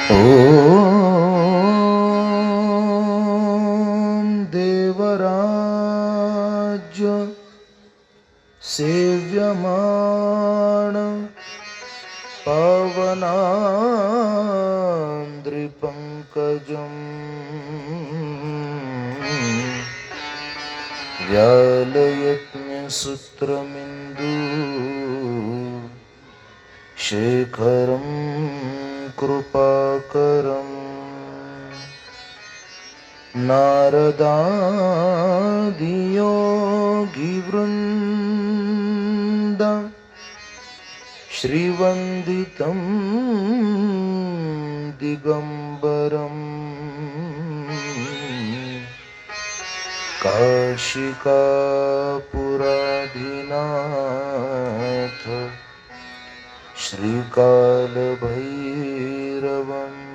ॐ देवराज्य सेव्यमाण पवनान्द्रिपङ्कजम् व्यालयज्ञसूत्रमिन्दु शेखरं कृपाकरम् नारदादियोगिवृन्द श्रीवन्दितं दिगम्बरम् काशिकापुराधिनाथ श्रीकालभैरवं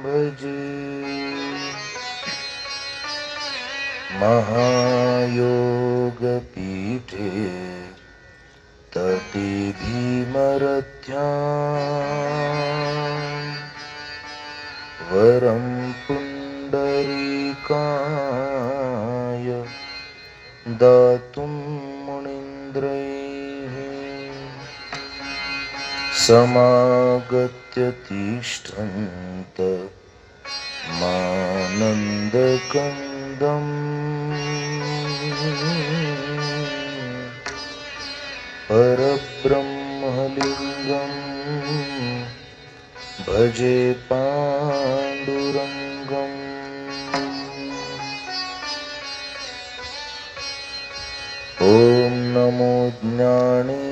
भजे। महायोगपीठे तटे भीमरथ्यां वरं पुण्डरीकाय दातुं मुनीन्द्रैः समागत्य तिष्ठन्त मानन्दकन्दम् परब्रह्मलिङ्गं भजे पाण्डुरङ्गम्। ॐ नमो ज्ञानेश्वराय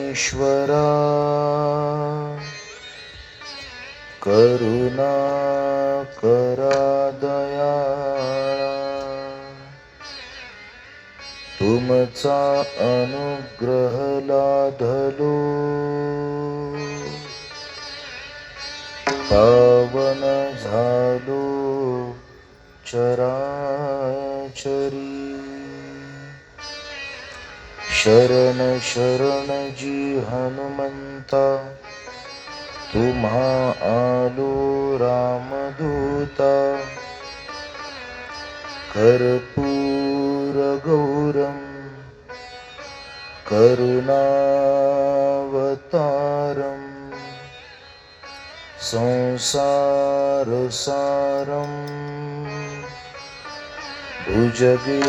करुणाकरादयाळा तुमचा अनुग्रह लाधलो पावन झालो चराचरी। शरण शरण जी हनुमंता तुम्हा आलो रामदूता कर्पूर गौरम करुणावतारम संसारसारम भुजगेन्द्रहारम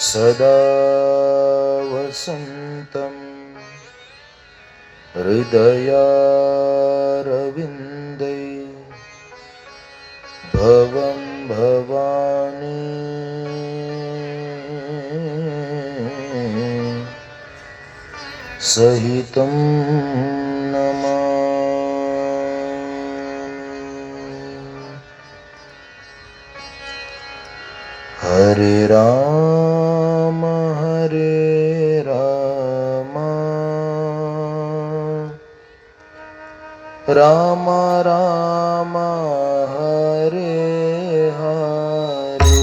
सदा वसन्तं हृदयारविन्दे भवं भवानी सहितं नमामि। हरे राम राम राम हरे हरे।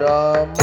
राम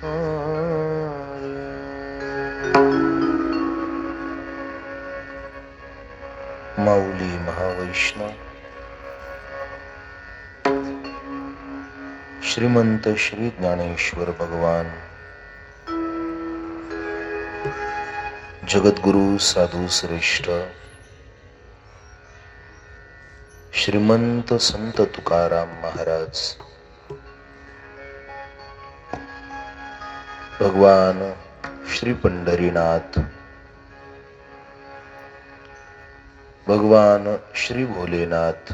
हरे. माऊली महावैष्णव श्रीमंत श्री ज्ञानेश्वर भगवान जगद्गुरु साधू श्रेष्ठ श्रीमंत संत तुकाराम महाराज भगवान श्री पंढरीनाथ भगवान श्री भोलेनाथ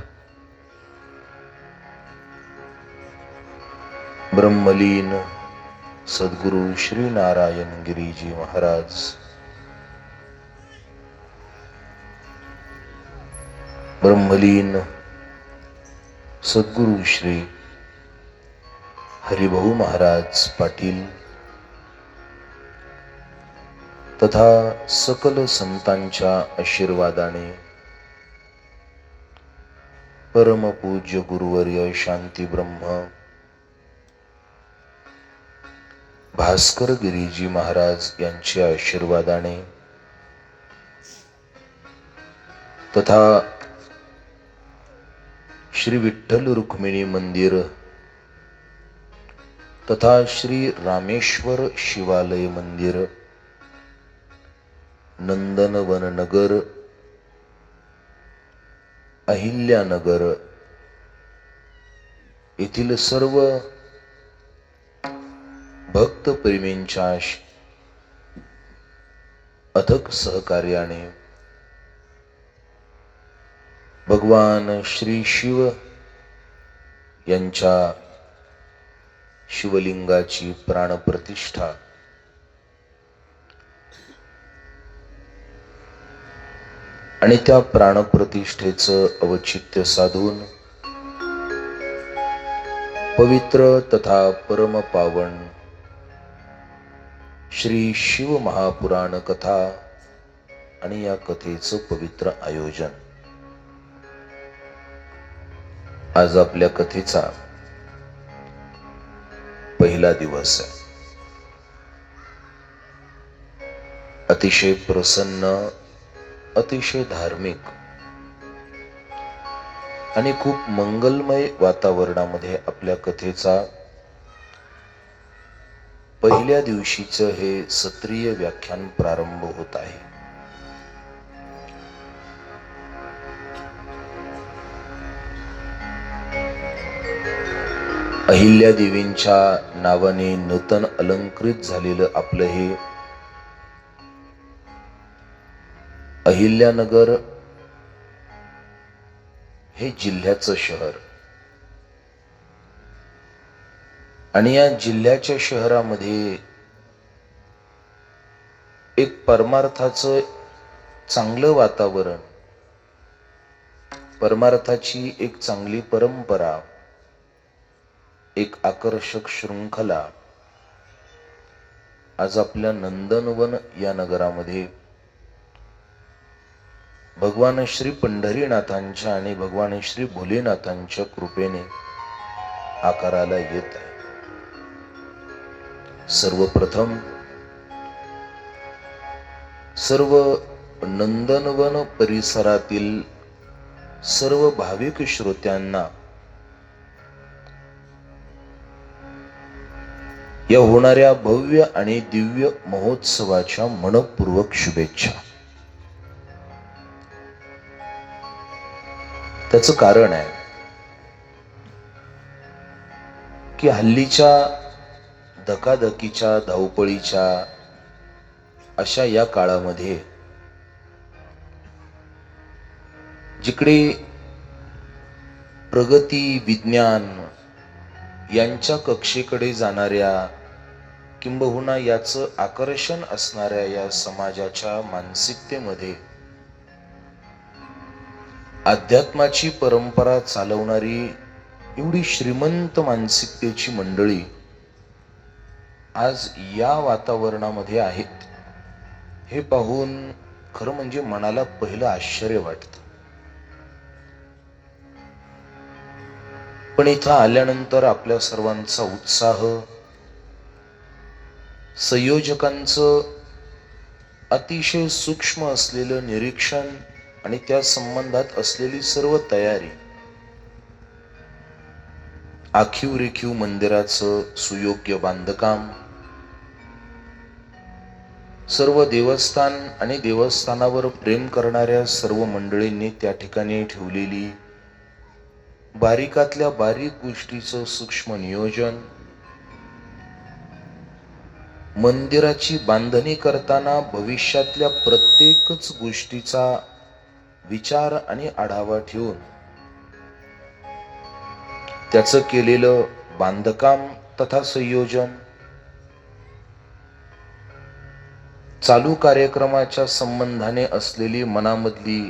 ब्रह्मलीन सद्गुरु श्री नारायण गिरीजी महाराज ब्रह्मलीन सद्गुरु श्री हरिभाऊ महाराज पाटील तथा सकल संतांच्या आशीर्वादाने परमपूज्य गुरुवर्य शांती ब्रह्म भास्कर गिरीजी महाराज यांच्या आशीर्वादाने तथा श्री विठ्ठल रुक्मिणी मंदिर तथा श्री रामेश्वर शिवालय मंदिर नंदनवन नगर अहिल्यानगर येथील सर्व भक्त प्रेमींच्या अथक सहकार्याने भगवान श्री शिव यांच्या शिवलिंगाची प्राणप्रतिष्ठा आणि त्या प्राणप्रतिष्ठेचं औचित्य साधून पवित्र तथा परम पावन श्री शिव महापुराण कथा आणि या कथेचं पवित्र आयोजन. आज आपल्या कथेचा पहिला दिवस आहे. अतिशय प्रसन्न अतिशय धार्मिक आणि खूप मंगलमय वातावरणामध्ये आपल्या कथेचा पहिल्या दिवशीचं हे सत्रीय व्याख्यान प्रारंभ होत आहे. अहिल्या देवींच्या नावाने नूतन अलंकृत झालेलं आपलं हे अहिल्यानगर हे जिल्ह्याचं शहर आणि या जिल्ह्याच्या शहरामध्ये एक परमार्थाचं चांगलं वातावरण, परमार्थाची एक चांगली परंपरा, एक आकर्षक शृंखला आज आपल्या नंदनवन या नगरामध्ये भगवान श्री पंढरीनाथांच्या आणि भगवान श्री भोलेनाथांच्या कृपेने आकाराला येत आहे. सर्वप्रथम सर्व नंदनवन परिसरातील सर्व भाविक श्रोत्यांना या होणाऱ्या भव्य आणि दिव्य महोत्सवाच्या मनपूर्वक शुभेच्छा. त्याचं कारण आहे की हल्लीच्या धकाधकीच्या धावपळीच्या अशा या काळामध्ये जिकडे प्रगती विज्ञान यांच्या कक्षेकडे जाणाऱ्या किंबहुना याचं आकर्षण असणाऱ्या या समाजाच्या मानसिकतेमध्ये अध्यात्माची परंपरा चालवणारी एवढी श्रीमंत मानसिकतेची मंडळी आज या वातावरणामध्ये आहेत हे पाहून खरं म्हणजे मनाला पहिलं आश्चर्य वाटतं. पण इथं आल्यानंतर आपल्या सर्वांचा उत्साह संयोजकांचं अतिशय सूक्ष्म असलेलं निरीक्षण आणि त्या संबंधात असलेली सर्व तयारी, आखीव रेखीव मंदिराचं सुयोग्य बांधकाम, सर्व देवस्थान आणि देवस्थानावर प्रेम करणाऱ्या सर्व मंडळींनी त्या ठिकाणी ठेवलेली बारीकातल्या बारीक गोष्टीचं सूक्ष्म नियोजन, मंदिराची बांधणी करताना भविष्यातल्या प्रत्येकच गोष्टीचा विचार आणि आढावा ठेवून त्याचं केलेलं बांधकाम तथा संयोजन, चालू कार्यक्रमाच्या संबंधाने असलेली मनामधली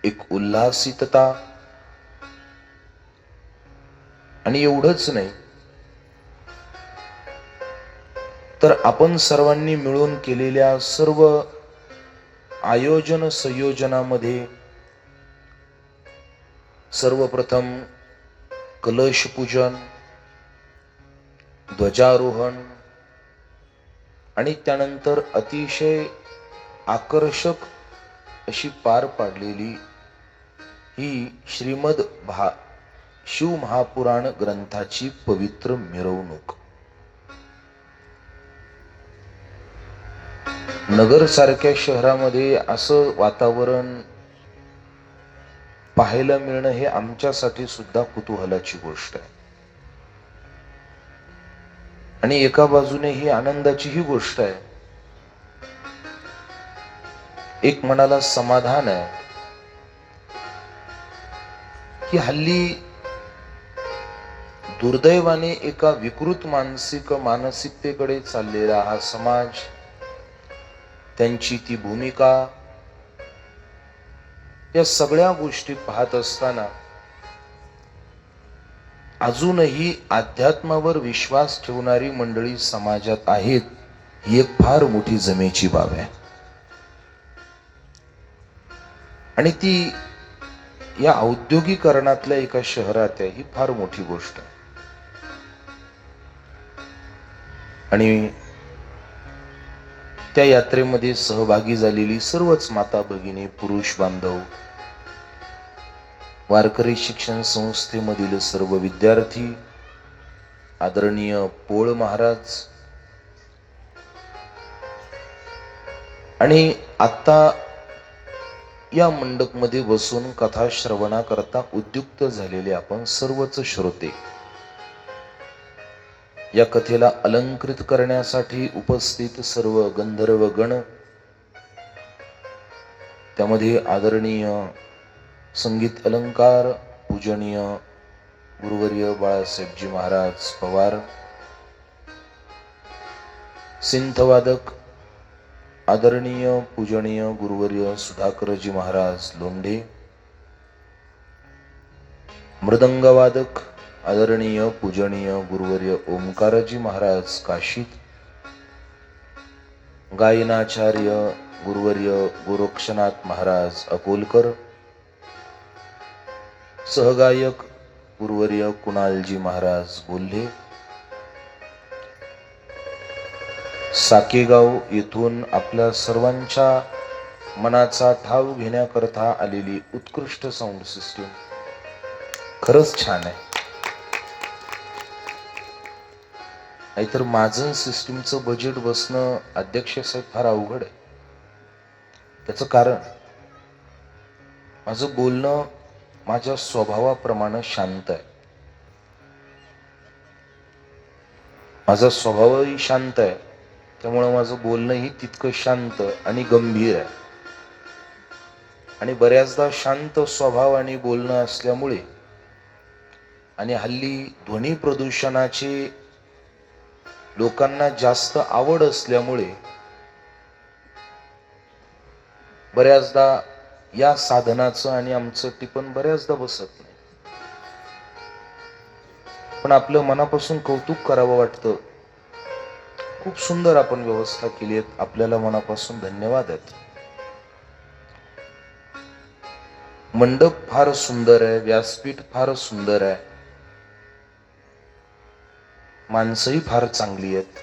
एक उल्हासितता, आणि एवढंच नाही तर आपण सर्वांनी मिळून केलेल्या सर्व आयोजन संयोजनामध्ये सर्वप्रथम कलश पूजन, ध्वजारोहण आणि त्यानंतर अतिशय आकर्षक अशी पार पाडलेली ही श्रीमद शिव महापुराण ग्रंथाची पवित्र मिरवणूक. नगर सारख्या शहरामध्ये असं वातावरण पाहायला मिळणं हे आमच्यासाठी सुद्धा कुतूहलाची गोष्ट आहे, आणि एका बाजूने ही आनंदाची ही गोष्ट आहे. एक मनाला समाधान आहे की हल्ली दुर्दैवाने एका विकृत मानसिकतेकडे चाललेला हा समाज, त्यांची ती भूमिका, या सगळ्या गोष्टी पाहत असताना अजूनही अध्यात्मावर विश्वास ठेवणारी मंडळी समाजात आहेत, ही एक फार मोठी जमेची बाब आहे. आणि ती या औद्योगिकरणातल्या एका शहरात आहे, ही फार मोठी गोष्ट आहे. आणि त्या यात्रेमध्ये सहभागी झालेली सर्वच माता भगिनी, पुरुष बांधव, वारकरी शिक्षण संस्थेमधील सर्व विद्यार्थी, आदरणीय पोळ महाराज, आणि आता या मंडपमध्ये बसून कथा श्रवणाकरता उद्युक्त झालेले आपण सर्वच श्रोते, या कथेला अलंकृत करण्यासाठी उपस्थित सर्व गंधर्व गण, त्यामध्ये आदरणीय संगीत अलंकार पूजनीय गुरुवर्य बाळासाहेबजी महाराज पवार, सिंथवादक आदरणीय पूजनीय गुरुवर्य सुधाकरजी महाराज लोंढे, मृदंगवादक आदरणीय पूजनीय गुरुवर्य ओमकारजी महाराज काशीत, गायनाचार्य गुरुवर्य गोरक्षनाथ महाराज अकोलकर, सहगायक गुरुवर्य कुणालजी महाराज बोल्हे, साकेगाव येथून आपल्या सर्वांच्या मनाचा ठाव घेण्याकरता आलेली उत्कृष्ट साऊंड सिस्टीम, खरंच छान आहे. नाहीतर माझं सिस्टीमचं बजेट बसणं अध्यक्ष साहेब फार अवघड आहे. त्याचं कारण माझं बोलणं माझ्या स्वभावाप्रमाणे शांत आहे. माझा स्वभावही शांत आहे, त्यामुळे माझं बोलणंही तितकं शांत आणि गंभीर आहे. आणि बऱ्याचदा शांत स्वभाव आणि बोलणं असल्यामुळे, आणि हल्ली ध्वनी प्रदूषणाची लोकांना जास्त आवड असल्यामुळे, बऱ्याचदा या साधनाचं आणि आमचं टिपण बऱ्याचदा बसत नाही. पण आपलं मनापासून कौतुक करावं वाटतं. खूप सुंदर आपण व्यवस्था केली आहे, आपल्याला मनापासून धन्यवाद आहेत. मंडप फार सुंदर आहे, व्यासपीठ फार सुंदर आहे, माणसंही फार चांगली आहेत.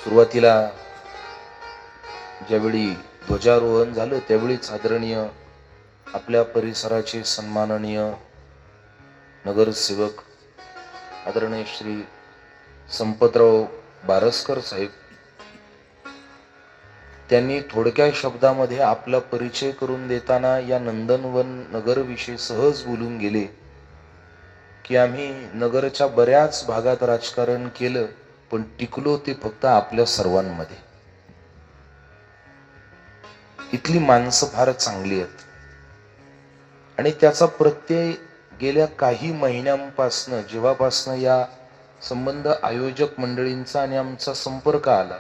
सुरुवातीला ज्यावेळी ध्वजारोहण झालं त्यावेळीच आदरणीय आपल्या परिसराचे सन्माननीय नगरसेवक आदरणीय श्री संपतराव बारसकर साहेब त्यांनी थोडक्या शब्दामध्ये आपला परिचय करून देताना या नंदनवन नगर विषयी सहज बोलून गेले की आम्ही नगरच्या बऱ्याच भागात राजकारण केलं, पण टिकलो ते फक्त आपल्या सर्वांमध्ये. इथली माणसं फार चांगली आहेत आणि त्याचा प्रत्यय गेल्या काही महिन्यांपासनं जेव्हापासनं या संबंध आयोजक मंडळींचा आणि आमचा संपर्क आला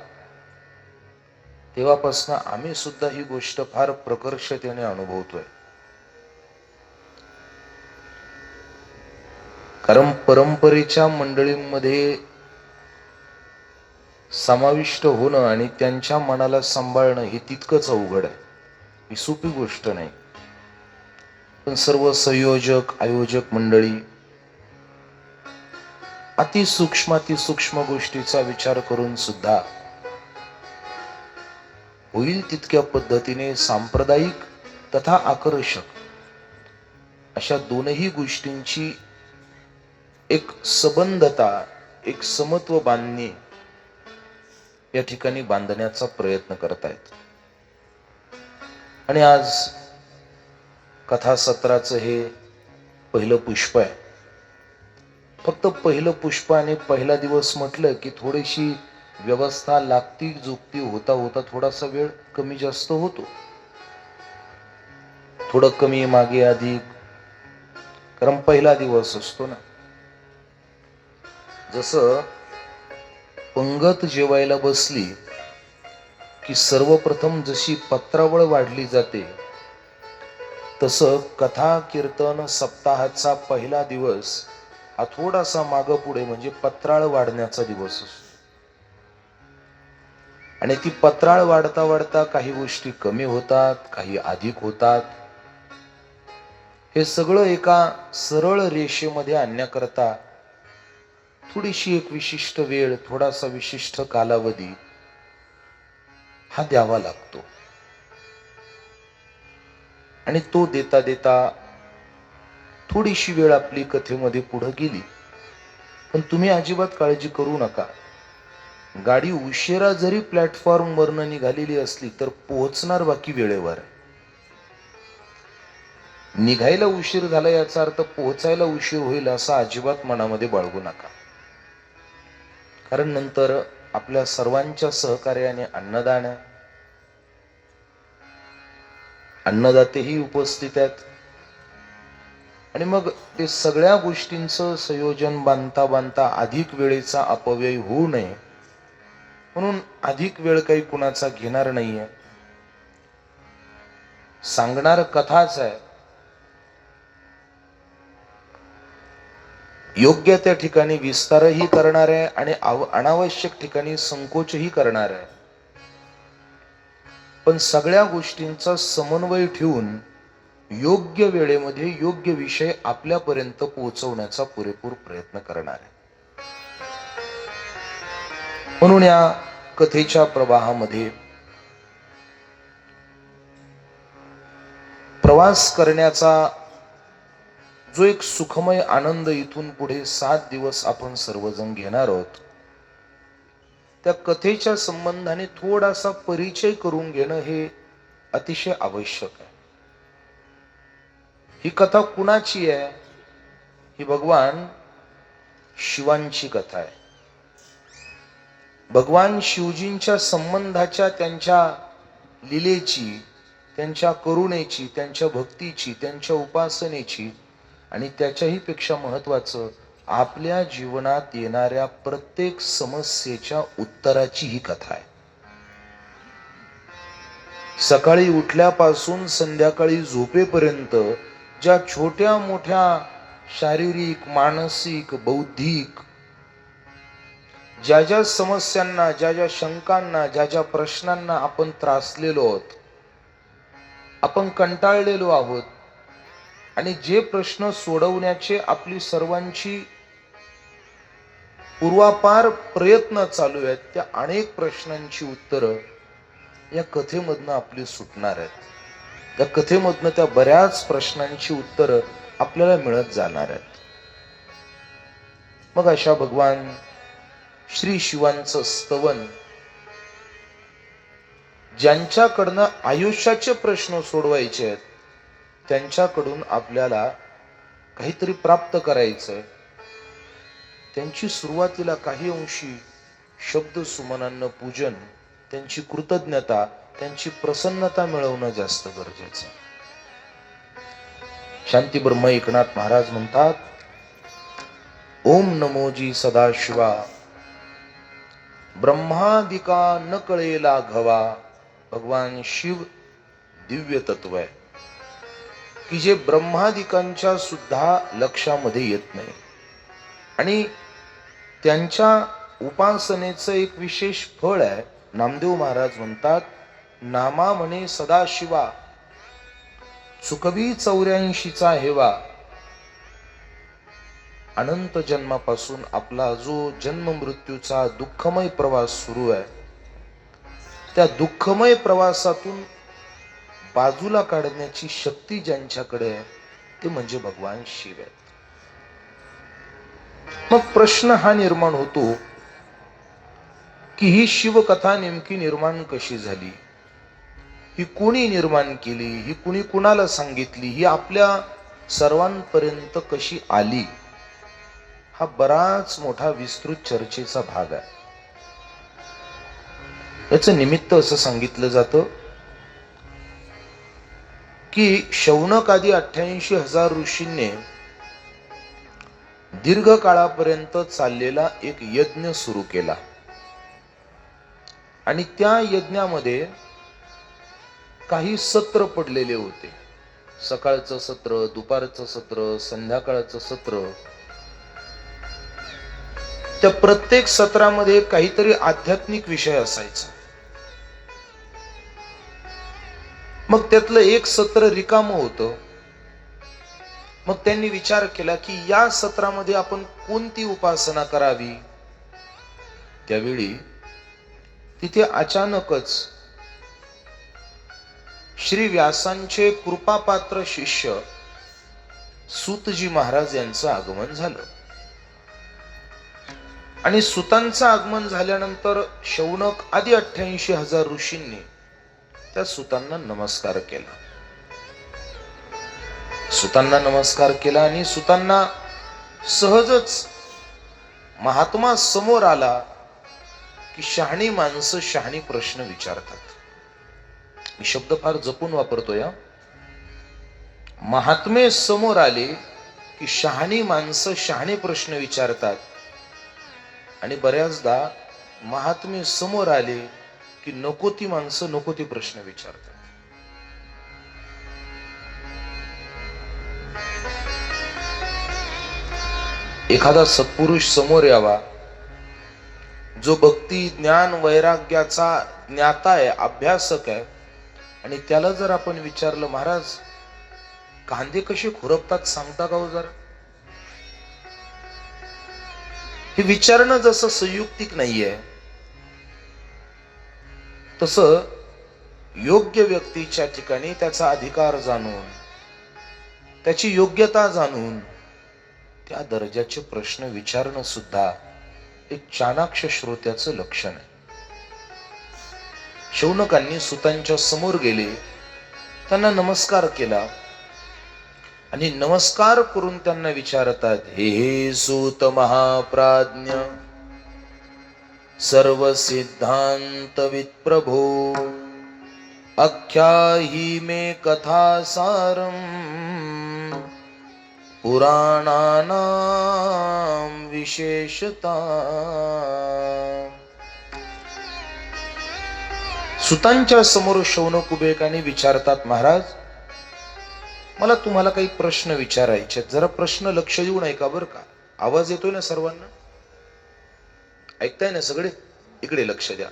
तेव्हापासनं आम्ही सुद्धा ही गोष्ट फार प्रकर्षतेने अनुभवतोय. कारण परंपरेच्या मंडळींमध्ये समाविष्ट होणं आणि त्यांच्या मनाला सांभाळणं हे तितकंच अवघड आहे, ही सोपी गोष्ट नाही. पण सर्व संयोजक आयोजक मंडळी अतिसूक्ष्म गोष्टीचा विचार करून सुद्धा होईल तितक्या पद्धतीने सांप्रदायिक तथा आकर्षक अशा दोनही गोष्टींची एक सबंधता, एक समत्व बांधणे या ठिकाणी बांधण्याचा प्रयत्न करतायत. आणि आज कथासत्राचं हे पहिलं पुष्प आहे. फक्त पहिलं पुष्प आणि पहिला दिवस म्हटलं की थोडीशी व्यवस्था लागती जुगती होता होता थोडासा वेळ कमी जास्त होतो, थोडं कमी मागे अधिक, कारण पहिला दिवस असतो ना. जसं पंगत जेवायला बसली की सर्वप्रथम जशी पत्रावळ वाढली जाते तसं कथा कीर्तन सप्ताहाचा पहिला दिवस हा थोडासा मागं पुढे म्हणजे पत्राळ वाढण्याचा दिवस असतो. आणि ती पत्राळ वाढता वाढता काही गोष्टी कमी होतात, काही अधिक होतात. हे सगळं एका सरळ रेषेमध्ये आणण्याकरता थोडीशी एक विशिष्ट वेळ, थोडासा विशिष्ट कालावधी हा द्यावा लागतो. आणि तो देता देता थोडीशी वेळ आपली कथेमध्ये पुढे गेली. पण तुम्ही अजिबात काळजी करू नका. गाडी उशिरा जरी प्लॅटफॉर्म वरनं निघालेली असली तर पोहोचणार बाकी वेळेवर. निघायला उशीर झाला याचा अर्थ पोहोचायला उशीर होईल असा अजिबात मनामध्ये बाळगू नका. कारण नंतर आपल्या सर्वांच्या सहकार्याने अन्नदातेही उपस्थित आहेत. आणि मग ते सगळ्या गोष्टींचं संयोजन बांधता बांधता अधिक वेळेचा अपव्यय होऊ नये म्हणून अधिक वेळ काही कुणाचा घेणार नाहीये. सांगणार कथाच आहे. योग्य त्या ठिकाणी विस्तारही करणार आहे आणि अनावश्यक ठिकाणी संकोचही करणार आहे. पण सगळ्या गोष्टींचा समन्वय ठेवून योग्य वेळेमध्ये योग्य विषय आपल्यापर्यंत पोहोचवण्याचा पुरेपूर प्रयत्न करणार आहे. म्हणून या कथेच्या प्रवाहामध्ये प्रवास करण्याचा जो एक सुखमय आनंद इथून पुढे 7 दिवस आपण सर्वजण घेणार आहोत, त्या कथेच्या संबंधाने थोडासा परिचय करून घेणं हे अतिशय आवश्यक आहे. ही कथा कुणाची आहे? ही भगवान शिवांची कथा आहे. भगवान शिवजींच्या संबंधाच्या, त्यांच्या लीलेची, त्यांच्या करुणेची, त्यांच्या भक्तीची, त्यांच्या उपासनेची आणि त्याच्याही पेक्षा महत्वाचं आपल्या जीवनात येणाऱ्या प्रत्येक समस्येच्या उत्तराची ही कथा आहे. सकाळी उठल्यापासून संध्याकाळी झोपेपर्यंत ज्या छोट्या मोठ्या शारीरिक, मानसिक, बौद्धिक ज्या ज्या समस्यांना, ज्या ज्या शंकांना, ज्या ज्या प्रश्नांना आपण त्रासलेलो आहोत, आपण कंटाळलेलो आहोत आणि जे प्रश्न सोडवण्याचे आपली सर्वांची पूर्वापार प्रयत्न चालू आहेत, त्या अनेक प्रश्नांची उत्तरं या कथेमधनं आपली सुटणार आहेत. या कथेमधनं त्या बऱ्याच प्रश्नांची उत्तरं आपल्याला मिळत जाणार आहेत. मग अशा भगवान श्री शिवांचं स्तवन, ज्यांच्याकडनं आयुष्याचे प्रश्न सोडवायचे आहेत, त्यांच्याकडून आपल्याला काहीतरी प्राप्त करायचंय, त्यांची सुरुवातीला काही अंशी शब्द सुमनांना पूजन, त्यांची कृतज्ञता, त्यांची प्रसन्नता मिळवणं जास्त गरजेचं. शांती ब्रह्म एकनाथ महाराज म्हणतात, ओम नमोजी सदाशिवा, ब्रह्मादिका न कळेला घवा. भगवान शिव दिव्य तत्व आहे की जे ब्रह्मादिकांच्या सुद्धा लक्षामध्ये येत नाही. आणि त्यांच्या उपासनेचं एक विशेष फळ आहे. नामदेव महाराज म्हणतात, नामा म्हणे सदाशिवा, चुकवी 84चा हेवा. अनंत जन्मापासून आपला जो जन्म मृत्यूचा दुःखमय प्रवास सुरू आहे, त्या दुःखमय प्रवासातून बाजूला काढण्याची शक्ती ज्यांच्याकडे आहे, ते म्हणजे भगवान शिव आहेत. मग प्रश्न हा निर्माण होतो की ही शिवकथा नेमकी निर्माण कशी झाली, ही कोणी निर्माण केली, ही कुणी कुणाला सांगितली, ही आपल्या सर्वांपर्यंत कशी आली, हा बराच मोठा विस्तृत चर्चेचा भाग आहे. याचं निमित्त असं सांगितलं जातं की शौनक आदी 88,000 ऋषींनी दीर्घ काळापर्यंत चाललेला एक यज्ञ सुरू केला. आणि त्या यज्ञामध्ये काही सत्र पडलेले होते. सकाळचं सत्र, दुपारचं सत्र, संध्याकाळचं सत्र. त्या प्रत्येक सत्रामध्ये काहीतरी आध्यात्मिक विषय असायचा. मग त्यातलं एक सत्र रिकामं होतं. मग त्यांनी विचार केला की या सत्रामध्ये आपण कोणती उपासना करावी. त्यावेळी तिथे अचानकच श्री व्यासांचे कृपापात्र शिष्य सूतजी महाराज यांचं आगमन झालं. आणि सुतांचं आगमन झाल्यानंतर शौनक आदी 88,000 ऋषींनी त्या सुतांना नमस्कार केला. सुतांना नमस्कार केला आणि सुतांना सहजच महात्मा समोर आला की शहाणी माणसं शहाणी प्रश्न विचारतात. मी शब्द फार जपून वापरतो या. महात्मे समोर आले की शहाणी माणसं शहाणे प्रश्न विचारतात. आणि बऱ्याचदा महात्मे समोर आले की नको ती माणसं नको ती प्रश्न विचारतात. एखादा सत्पुरुष समोर यावा जो भक्ती ज्ञान वैराग्याचा ज्ञाता आहे, अभ्यासक आहे, आणि त्याला जर आपण विचारलं, महाराज कांदे कसे खुरपतात सांगता का हो जरा, हे विचारणं जसं संयुक्तिक नाहीये, तसं योग्य व्यक्तीच्या ठिकाणी त्याचा अधिकार जाणून, त्याची योग्यता जाणून त्या दर्जाचे प्रश्न विचारणं सुद्धा एक चाणाक्ष श्रोत्याचं लक्षण आहे. शौनकांनी सुतांच्या समोर गेले, त्यांना नमस्कार केला आणि नमस्कार करून त्यांना विचारतात, हे सूत महाप्राज्ञ सर्व सिद्धांत विप्रभो, आख्याही मे कथा सारम पुराणानां विशेषता. सुतांच्या समोर शौनक उभे विचारतात, महाराज मला तुम्हाला काही प्रश्न विचारायचे आहेत, जरा प्रश्न लक्ष देऊन ऐका बरं का. आवाज येतोय ना सर्वांना, ऐकताय ना सगळे, इकडे लक्ष द्या.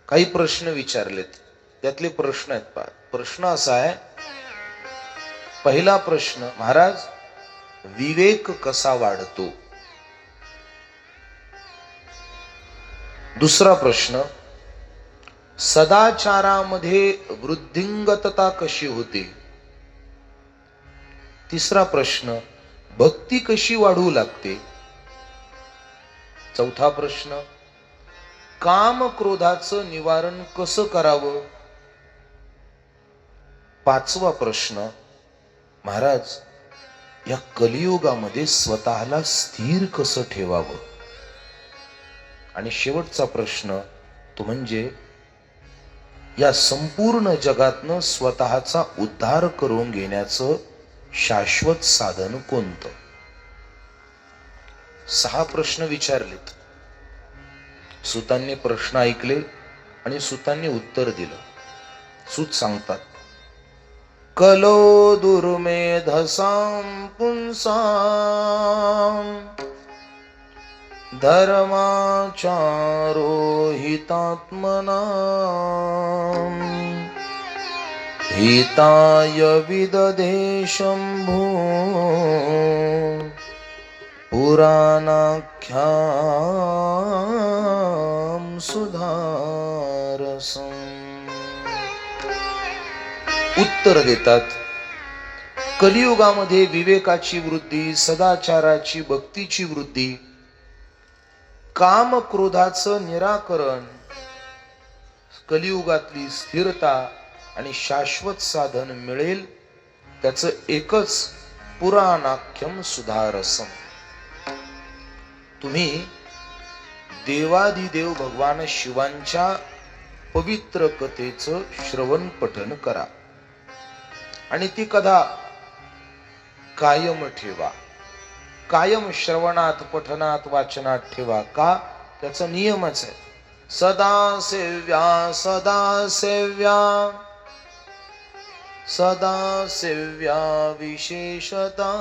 काही प्रश्न विचारलेत, त्यातले प्रश्न आहेत पहा. प्रश्न असा आहे, पहिला प्रश्न, महाराज विवेक कसा वाढतो. दुसरा प्रश्न, सदाचारामध्ये वृद्धिंगतता कशी होते? तिसरा प्रश्न, भक्ती कशी वाढू लागते? चौथा प्रश्न, काम क्रोधाचं निवारण कसं करावं? पाचवा प्रश्न, महाराज या कलियुगामध्ये स्वतःला स्थिर कसं ठेवावं? आणि शेवटचा प्रश्न तो म्हणजे या संपूर्ण जगातनं स्वतःचा उद्धार करून घेण्याचं शाश्वत साधन कोणतं? 6 प्रश्न विचारलेत. सुतांनी प्रश्न ऐकले आणि सुतांनी उत्तर दिलं. सूत सांगतात, कलो दुर्मेधसां पुंसां धर्माचारो हितात्मनां हिताय विदधे शंभो पुराणाख्यां सुधारसम्. उत्तर देतात, कलियुगामध्ये विवेकाची वृद्धी, सदाचाराची, भक्तीची वृद्धी, काम क्रोधाचं निराकरण, कलियुगातली स्थिरता आणि शाश्वत साधन मिळेल त्याचं एकच पुराणाख्यम सुधारसम. तुम्ही देवाधिदेव भगवान शिवांच्या पवित्र कथेचं श्रवण पठन करा आणि ती कथा कायम ठेवा. कायम श्रवणात, पठनात, वाचनात ठेवा. का? त्याचा नियमच आहे. सदा सेव्या सदा सेव्या सदा सेव्या विशेषता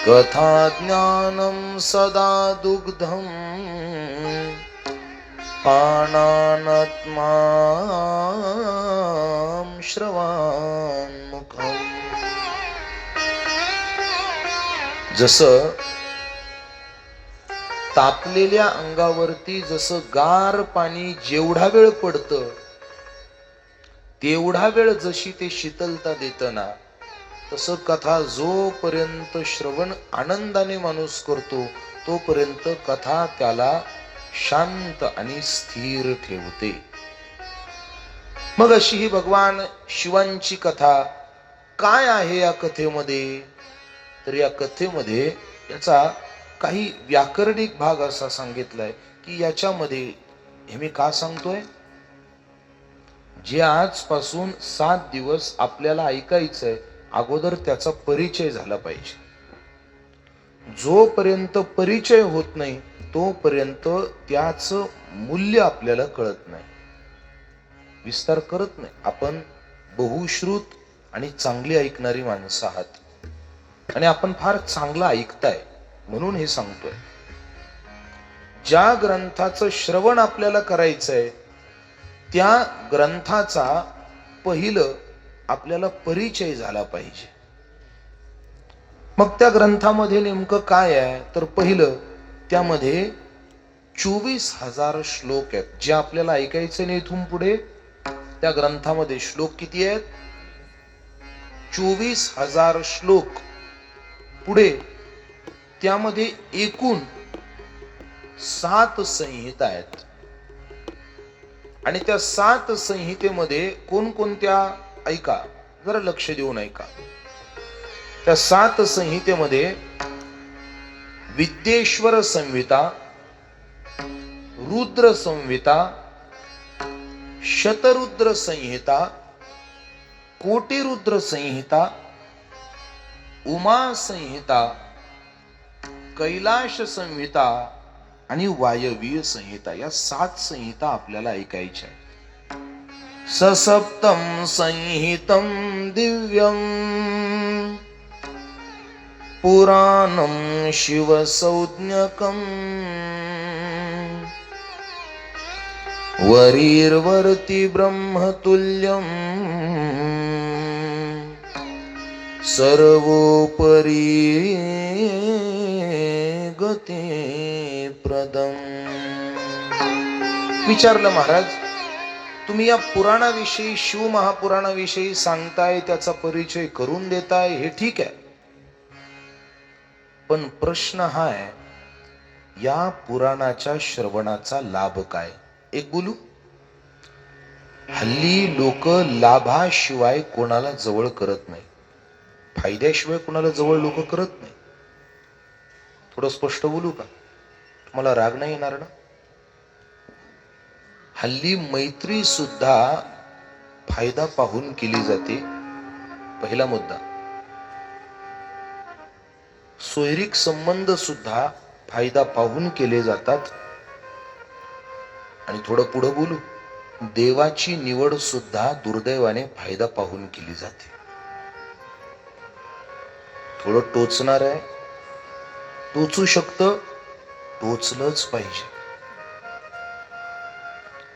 कथा ज्ञानम सदा दुग्धम पानानत्मां श्रवान्मुखम्. जसं तापलेल्या अंगावरती जसं गार पाणी जेवढा वेळ पडतं तेवढा वेळ जशी ते शीतलता देतं ना, तसं कथा जोपर्यंत श्रवण आनंदाने माणूस करतो तोपर्यंत कथा त्याला शांत आणि स्थिर ठेवते. मग अशी ही भगवान शिवांची कथा काय आहे या कथेमध्ये? तर या कथेमध्ये याचा काही व्याकरणिक भाग असा सांगितलाय की याच्यामध्ये, हे मी का सांगतोय, जे आजपासून 7 दिवस आपल्याला ऐकायचंय अगोदर त्याचा परिचय झाला पाहिजे. जोपर्यंत परिचय होत नाही तोपर्यंत त्याचं मूल्य आपल्याला कळत नाही, विस्तार करत नाही. आपण बहुश्रुत आणि चांगली ऐकणारी माणसं आहात आणि आपण फार चांगलं ऐकताय म्हणून हे सांगतोय. ज्या ग्रंथाचं श्रवण आपल्याला करायचंय त्या ग्रंथाचा पहिलं आपल्याला परिचय झाला पाहिजे. मग त्या ग्रंथामध्ये नेमकं काय आहे? तर पहिलं, त्यामध्ये 24,000 श्लोक आहेत जे आपल्याला ऐकायचे नाही. इथून पुढे त्या ग्रंथामध्ये श्लोक किती आहेत? 24,000 श्लोक. पुढे त्यामध्ये एकूण 7 संहिता आहेत आणि त्या 7 संहितेमध्ये कोणकोणत्या, ऐका जरा लक्ष देऊन ऐका. त्या 7 संहितेमध्ये विद्येश्वर संहिता, रुद्र संहिता, शतरुद्र संहिता, कोटिरुद्र संहिता, उमा संहिता, कैलाश संहिता आणि वायवीय संहिता, या 7 संहिता आपल्याला ऐकायच्या आहेत. ससप्तम संहितम दिव्यम पुराणम शिवसंज्ञकम वरीर्वर्ति ब्रह्मतुल्यम सर्वोपरि गते प्रदम. विचारलं, महाराज तुम्ही या पुराणाविषयी, शिव महापुराणाविषयी सांगताय, त्याचा परिचय करून देताय, हे ठीक आहे, पण प्रश्न हा आहे, या पुराणाच्या श्रवणाचा लाभ काय? एक बोलू, हल्ली लोक लाभाशिवाय कोणाला जवळ करत नाही, फायद्याशिवाय कोणाला जवळ लोक करत नाही. थोडं स्पष्ट बोलू का? तुम्हाला राग नाही येणार ना? हल्ली मैत्री सुद्धा फायदा पाहून केली जाते. पहिला मुद्दा. सोयरीक संबंध सुद्धा फायदा पाहून केले जातात. आणि थोडं पुढे बोलू, देवाची निवड सुद्धा दुर्दैवाने फायदा पाहून केली जाते. थोडं टोचणार आहे, टोचू शकतं, टोचलंच पाहिजे.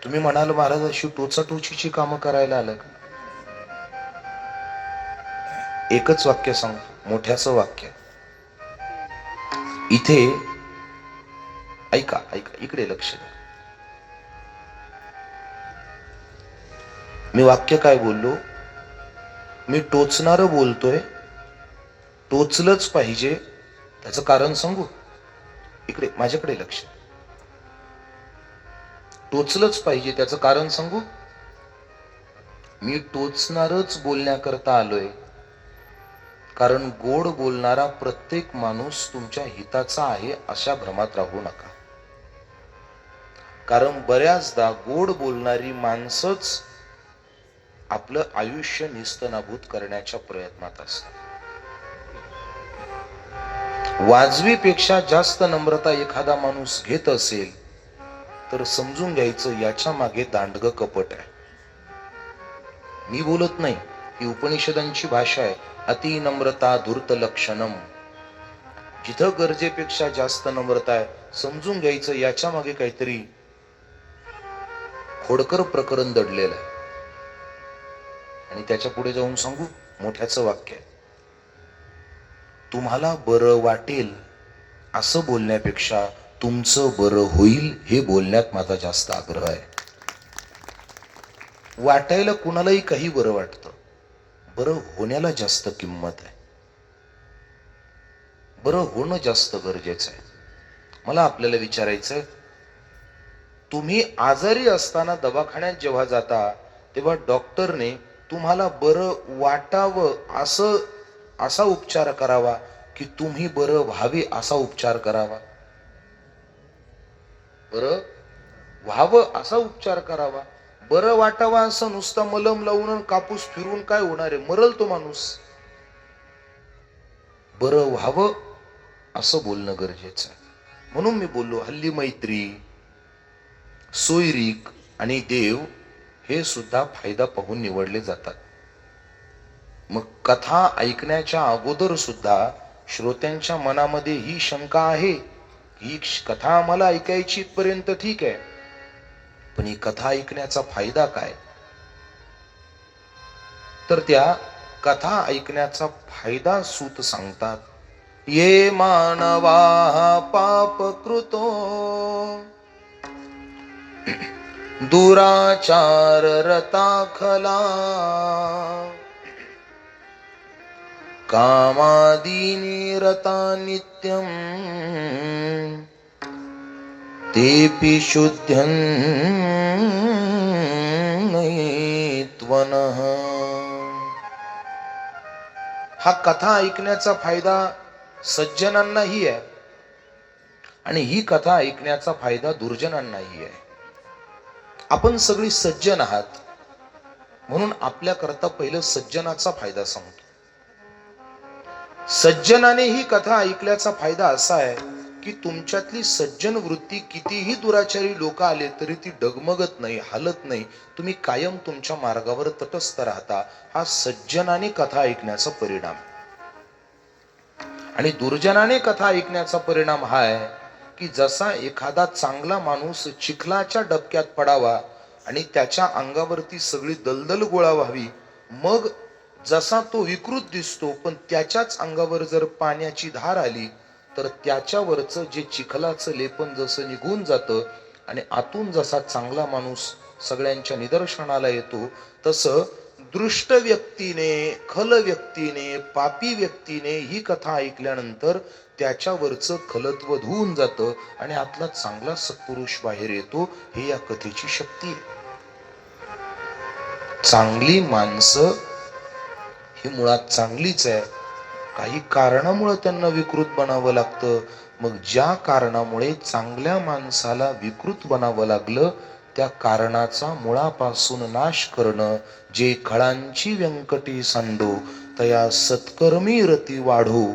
तुम्ही म्हणाल, महाराज अशी टोचाटोचीची कामं करायला आलं का? एकच वाक्य सांगतो, मोठ्याचं वाक्य. इथे ऐका, इकडे लक्ष द्या. मी वाक्य काय बोललो? मी टोचणारं बोलतोय, टोचलंच पाहिजे, त्याचं कारण सांगू? इकडे माझ्याकडे लक्ष. टोचलंच पाहिजे त्याचं कारण सांगू? मी टोचणारच बोलण्याकरता आलोय, कारण गोड बोलणारा प्रत्येक माणूस तुमच्या हिताचा आहे अशा भ्रमात राहू नका. कारण बऱ्याचदा गोड बोलणारी माणसंच आपलं आयुष्य निस्तनाभूत करण्याच्या प्रयत्नात असतात. वाजवीपेक्षा जास्त नम्रता एखादा माणूस घेत असेल तर समजून घ्यायचं, याच्या मागे दांडग कपट आहे. मी बोलत नाही, ही उपनिषदांची भाषा आहे. अति नम्रता धूर्त लक्षणम. जिथं गरजेपेक्षा जास्त नम्रता आहे, समजून घ्यायचं याच्या मागे काहीतरी खोडकर प्रकरण दडलेलं आहे. आणि त्याच्या पुढे जाऊन सांगू, मोठ्याचं वाक्य आहे. तुम्हाला बरं वाटेल असं बोलण्यापेक्षा तुमचं बरं होईल हे बोलण्यात माझा जास्त आग्रह आहे. वाटायला कुणालाही काही बरं वाटतं, बरं होण्याला जास्त किंमत आहे. बरं होणं जास्त गरजेचं आहे. मला आपल्याला विचारायचं, तुम्ही आजारी असताना दवाखान्यात जेव्हा जाता तेव्हा डॉक्टरने तुम्हाला बरं वाटावं असा उपचार करावा की तुम्ही बरं व्हावे असा उपचार करावा? बरं व्हावं असा उपचार करावा. बरं वाटावा असं नुसता मलम लावून कापूस फिरवून काय होणार आहे? मरल तो माणूस. बरं व्हावं असं बोलणं गरजेचं आहे. म्हणून मी बोललो, हल्ली मैत्री, सोयरीक आणि देव हे सुद्धा फायदा पाहून निवडले जातात. मग कथा ऐकण्याच्या अगोदर सुद्धा श्रोत्यांच्या मनामध्ये ही शंका आहे, ही कथा आम्हाला ऐकायची इथपर्यंत ठीक आहे, पण ही कथा ऐकण्याचा फायदा काय? तर त्या कथा ऐकण्याचा फायदा सूत सांगतात. ये मानवा पाप कृतो दुराचार रताखला कामादीनि रता नित्यं तेपि शुद्ध्यं नयेत्वनः. हा कथा ऐकण्याचा फायदा सज्जनांनाही आहे आणि ही कथा ऐकण्याचा फायदा दुर्जनांनाही आहे. आपण सगळी सज्जन आहात म्हणून आपल्या करता पहिलं सज्जनाचा फायदा सांगतो. सज्जनाने ही कथा ऐकल्याचा फायदा असा आहे की तुमच्यातली सज्जन वृत्ती कितीही दुराचारी लोक आले तरी ती डगमगत नाही, हलत नाही. तुम्ही कायम तुमच्या मार्गावर तटस्थ राहता. हा सज्जनाने कथा ऐकण्याचा परिणाम. आणि दुर्जनाने कथा ऐकण्याचा परिणाम हा आहे की जसा एखादा चांगला माणूस चिखलाच्या डबक्यात पडावा आणि त्याच्या अंगावरती सगळी दलदल गोळा व्हावी, मग जसा तो विकृत दिसतो, पण त्याच्याच अंगावर जर पाण्याची धार आली तर त्याच्यावरचं जे चिखलाचं लेपन जसं निघून जातं, आणि आतून जसा चांगला माणूस सगळ्यांच्या निदर्शनाला येतो, तसं दृष्ट व्यक्तीने, खल व्यक्तीने, पापी व्यक्तीने ही कथा ऐकल्यानंतर त्याच्यावरचं खलत्व धुवून जातं आणि आतला चांगला सत्पुरुष बाहेर येतो. हे या कथेची शक्ती आहे. चांगली माणसं ही मुळात चांगलीच आहे, काही कारणामुळे त्यांना विकृत बनावं लागतं. मग ज्या कारणामुळे चांगल्या माणसाला विकृत बनावं लागलं, त्या कारणाचा मुळापासून नाश करणं. जे खळांची व्यंकटी सांडो, तया सत्कर्मी रती वाढो.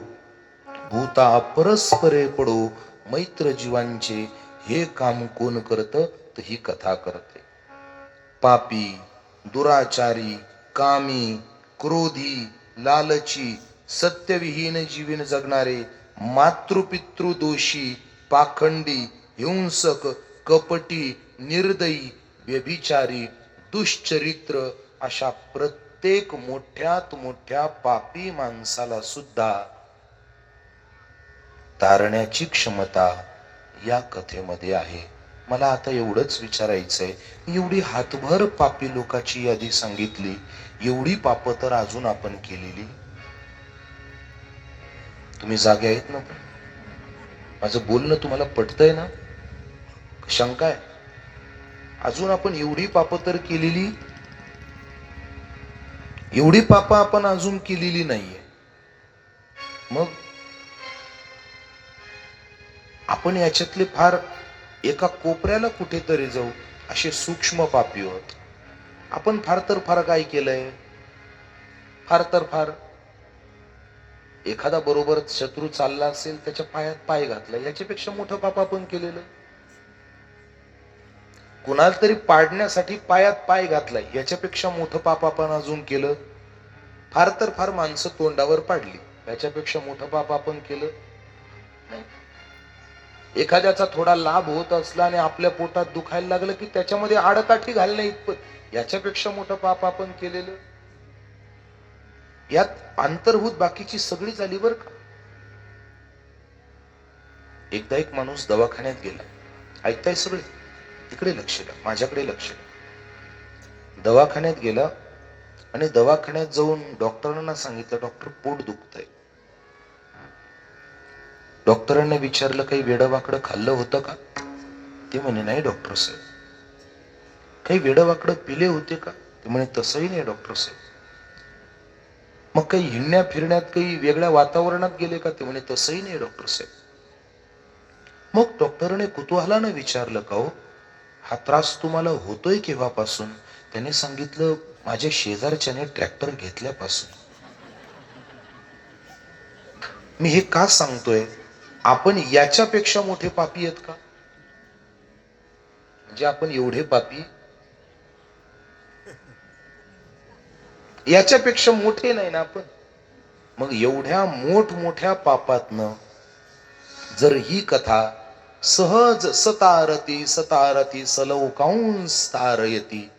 भूता परस्परे पडो, मैत्र जीवांचे. हे काम कोण करतं? तर ही कथा करते. पापी, दुराचारी, कामी, क्रोधी, लालची, सत्यविहीन जीवन जगणारे, मातृपितृ दोषी, पाखंडी, हिंसक, कपटी, निर्दयी, व्यभिचारी, दुष्चरित्र अशा प्रत्येक मोठ्यात मोठ्या पापी माणसाला सुद्धा तारण्याची क्षमता या कथेमध्ये आहे. मला आता एवढंच विचारायचंय, एवढी हातभर पापी लोकांची यादी सांगितली, एवढी पाप तर अजून आपण केलेली. तुम्ही जागे आहेत ना? माझं बोलणं तुम्हाला पटतंय ना? शंका आहे? अजून आपण एवढी पाप तर केलेली, एवढी पाप आपण अजून केलेली नाहीये. मग आपण याच्यातले फार एका कोपऱ्याला कुठेतरी जाऊ असे सूक्ष्म पापी होत. आपण फार तर फार काय केलंय? फार तर फार एखादा बरोबर शत्रू चालला असेल, त्याच्या पायात पाय घातला, याच्यापेक्षा मोठं पाप आपण केलेलं. कुणाला तरी पाडण्यासाठी पायात पाय घातलाय, याच्यापेक्षा मोठं पाप आपण अजून केलं. फार तर फार माणसं तोंडावर पाडली, याच्यापेक्षा मोठं पाप आपण केलं नाही. एखाद्याचा थोडा लाभ होत असला आणि आपल्या पोटात दुखायला लागलं की त्याच्यामध्ये आडकाठी घालणं इतपत, याच्यापेक्षा मोठं पाप आपण केलेलं. यात अंतर्भूत बाकीची सगळी झाली बर का. एकदा एक माणूस दवाखान्यात गेला. ऐकताय सगळे? तिकडे लक्ष द्या, माझ्याकडे लक्ष द्या. दवाखान्यात गेला आणि दवाखान्यात जाऊन डॉक्टरांना सांगितलं, डॉक्टर पोट दुखतंय. डॉक्टरांनी विचारलं, काही वेडवाकडं खाल्लं होतं का? ते म्हणे, नाही डॉक्टर साहेब. काही वेडवाकडं पिले होते का? ते म्हणे, तसंही नाही डॉक्टर साहेब. मग काही हिंडण्या फिरण्यात काही वेगळ्या वातावरणात गेले का? ते म्हणे, तसंही नाही डॉक्टर साहेब. मग डॉक्टरने कुतूहलानं विचारलं, का हो, हा त्रास तुम्हाला होतोय केव्हापासून? त्याने सांगितलं, माझ्या शेजारच्याने ट्रॅक्टर घेतल्यापासून. मी हे का सांगतोय? आपण याच्यापेक्षा मोठे पापी आहेत का? म्हणजे आपण एवढे पापी, याच्यापेक्षा मोठे नाही ना आपण. मग एवढ्या मोठमोठ्या पापातनं जर ही कथा सहज सतारती सतारती सलौकांस तारयती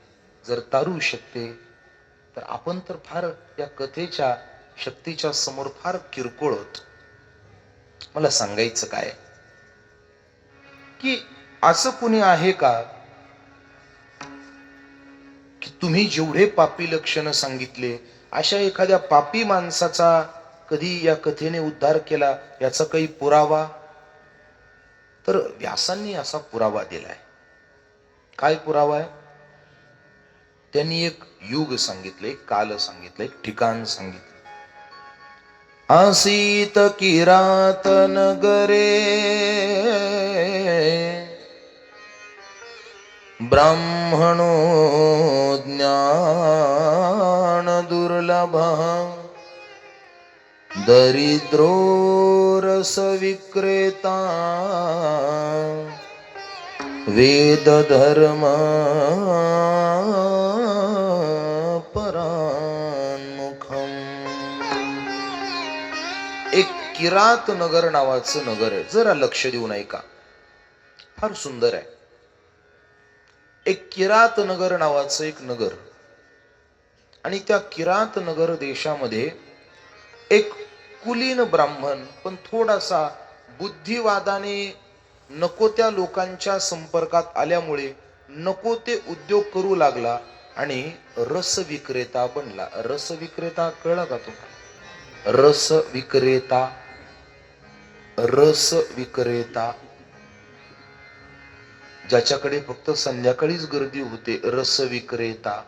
जर तारू शकते, तर आपण तर फार या कथेच्या शक्तीच्या समोर फार किरकोळ होत. मला सांगायचं काय की असं कुणी आहे का की तुम्ही जेवढे पापी लक्षणं सांगितले, अशा एखाद्या पापी माणसाचा कधी या कथेने उद्धार केला, याचा काही पुरावा? तर व्यासांनी असा पुरावा दिलाय. काय पुरावा आहे? त्यांनी एक युग सांगितलं, एक काल सांगितलं, एक ठिकाण सांगितलं. आसीत किरात नगरे ब्राह्मणो ज्ञान दुर्लभ दरिद्रो रस विक्रेता वेद धर्म परान्मुखम. एक किरात नगर नावाचं नगर आहे. जरा लक्ष देऊन ऐका, फार सुंदर आहे. एक किरात नगर नावाचं एक नगर, आणि त्या किरात नगर देशामध्ये एक कुलीन ब्राह्मण, पण थोडासा बुद्धिवादाने नको त्या लोकांच्या संपर्कात आल्यामुळे नको ते उद्योग करू लागला आणि रस विक्रेता बनला. रस विक्रेता कळला का तुम्हाला? रस विक्रेता, रस विक्रेता, ज्याच्याकडे फक्त संध्याकाळीच गर्दी होते, रस विक्रेता,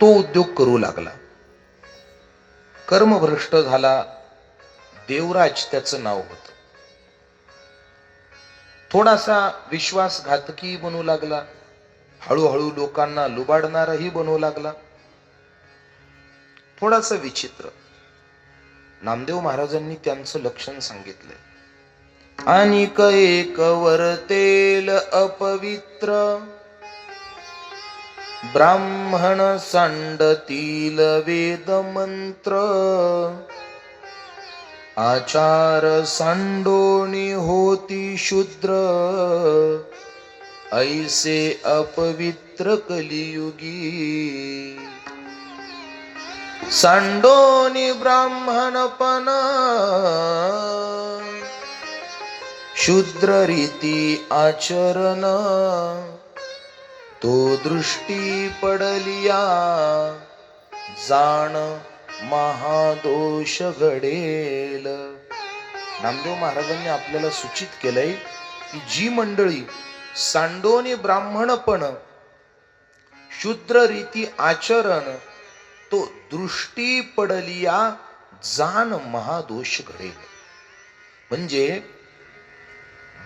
तो उद्योग करू लागला. कर्मभ्रष्ट झाला. देवराज त्याचं नाव होत. थोडासा विश्वासघातकी बनू लागला, हळूहळू लोकांना लुबाडणाराही बनू लागला. थोडासा विचित्र. नामदेव महाराजांनी त्यांचं लक्षण सांगितलंय. अनिक एक वर्तेल अपवित्र, ब्राह्मण सांडतील वेद मंत्र, आचार सांडोनी होती शूद्र, ऐसे अपवित्र कलियुगी. सांडोनी ब्राह्मणपण, शूद्र रीती आचरण, तो दृष्टी पडलिया, जाण महादोष घडेल. नामदेव महाराजांनी आपल्याला सूचित केलंय की जी मंडळी सांडोनी ब्राह्मणपण, शूद्र रीती आचरण, तो दृष्टी पडलिया, जाण महादोष घडेल. म्हणजे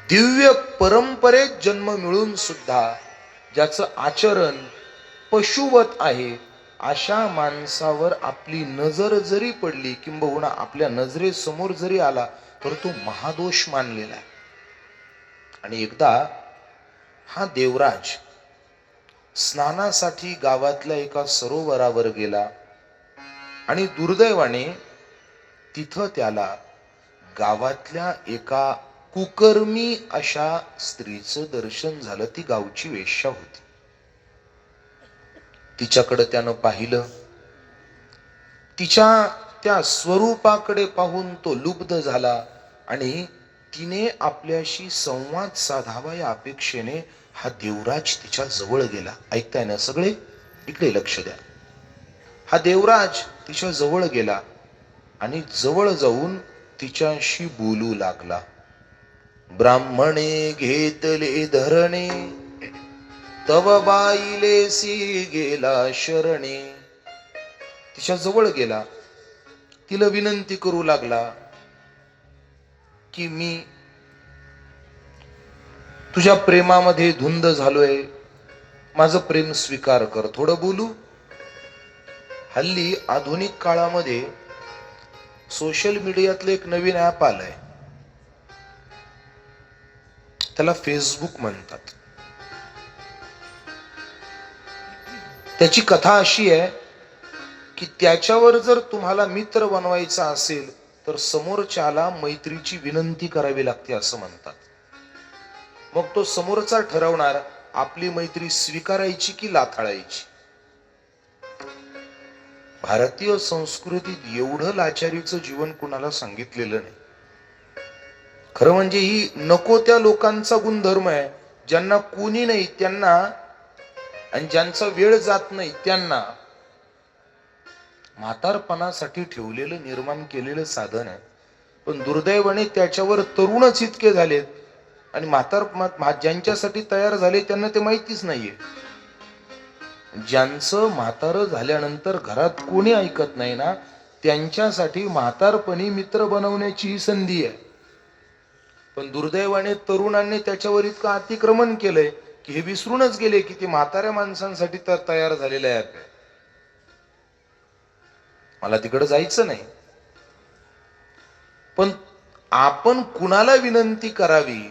दिव्य परंपरेत जन्म मिळून सुद्धा ज्याचं आचरण पशुवत आहे, अशा माणसावर आपली नजर जरी पडली, किंबहुना आपल्या नजरेसमोर जरी आला, तर तो महादोष मानलेला आहे. आणि एकदा हा देवराज स्नानासाठी गावातल्या एका सरोवरावर गेला आणि दुर्दैवाने तिथं त्याला गावातल्या एका कुकर्मी अशा स्त्रीचं दर्शन झालं. ती गावची वेश्या होती. तिच्याकडे त्यानं पाहिलं. तिच्या त्या स्वरूपाकडे पाहून तो लुब्ध झाला आणि तिने आपल्याशी संवाद साधावा या अपेक्षेने हा देवराज तिच्या जवळ गेला. ऐकताय ना सगळे? इकडे लक्ष द्या. हा देवराज तिच्या जवळ गेला आणि जवळ जाऊन तिच्याशी बोलू लागला. ब्राह्मणे घेतले धरणे, तव बाईलेसी गेला शरणे. तिच्या जवळ गेला, तिला विनंती करू लागला की मी तुझ्या प्रेमामध्ये धुंद झालोय, माझं प्रेम स्वीकार कर. थोडं बोलू. हल्ली आधुनिक काळामध्ये सोशल मीडियातलं एक नवीन ऍप आलंय, त्याला फेसबुक म्हणतात. त्याची कथा अशी आहे की त्याच्यावर जर तुम्हाला मित्र बनवायचा असेल तर समोरच्याला मैत्रीची विनंती करावी लागते असं म्हणतात. मग तो समोरचा ठरवणार आपली मैत्री स्वीकारायची की लाथाळायची. भारतीय संस्कृतीत एवढं लाचारीचं जीवन कुणाला सांगितलेलं नाही. खरं म्हणजे ही नको त्या लोकांचा गुणधर्म आहे. ज्यांना कोणी नाही त्यांना, आणि ज्यांचा वेळ जात नाही त्यांना म्हातारपणासाठी ठेवलेलं, निर्माण केलेलं साधन आहे. पण दुर्दैवाने त्याच्यावर तरुणच इतके झालेत आणि ज्यांच्यासाठी तयार झाले त्यांना ते माहितीच नाहीये. ज्यांचं म्हातारं झाल्यानंतर घरात कोणी ऐकत नाही ना, त्यांच्यासाठी म्हातारपणी मित्र बनवण्याची ही संधी आहे. पण दुर्दैवाने तरुणांनी त्याच्यावर इतकं अतिक्रमण केलंय की हे विसरूनच गेले की ते म्हाताऱ्या माणसांसाठी तर तयार झालेलं आहे. मला तिकडे जायचं नाही. पण आपण कुणाला विनंती करावी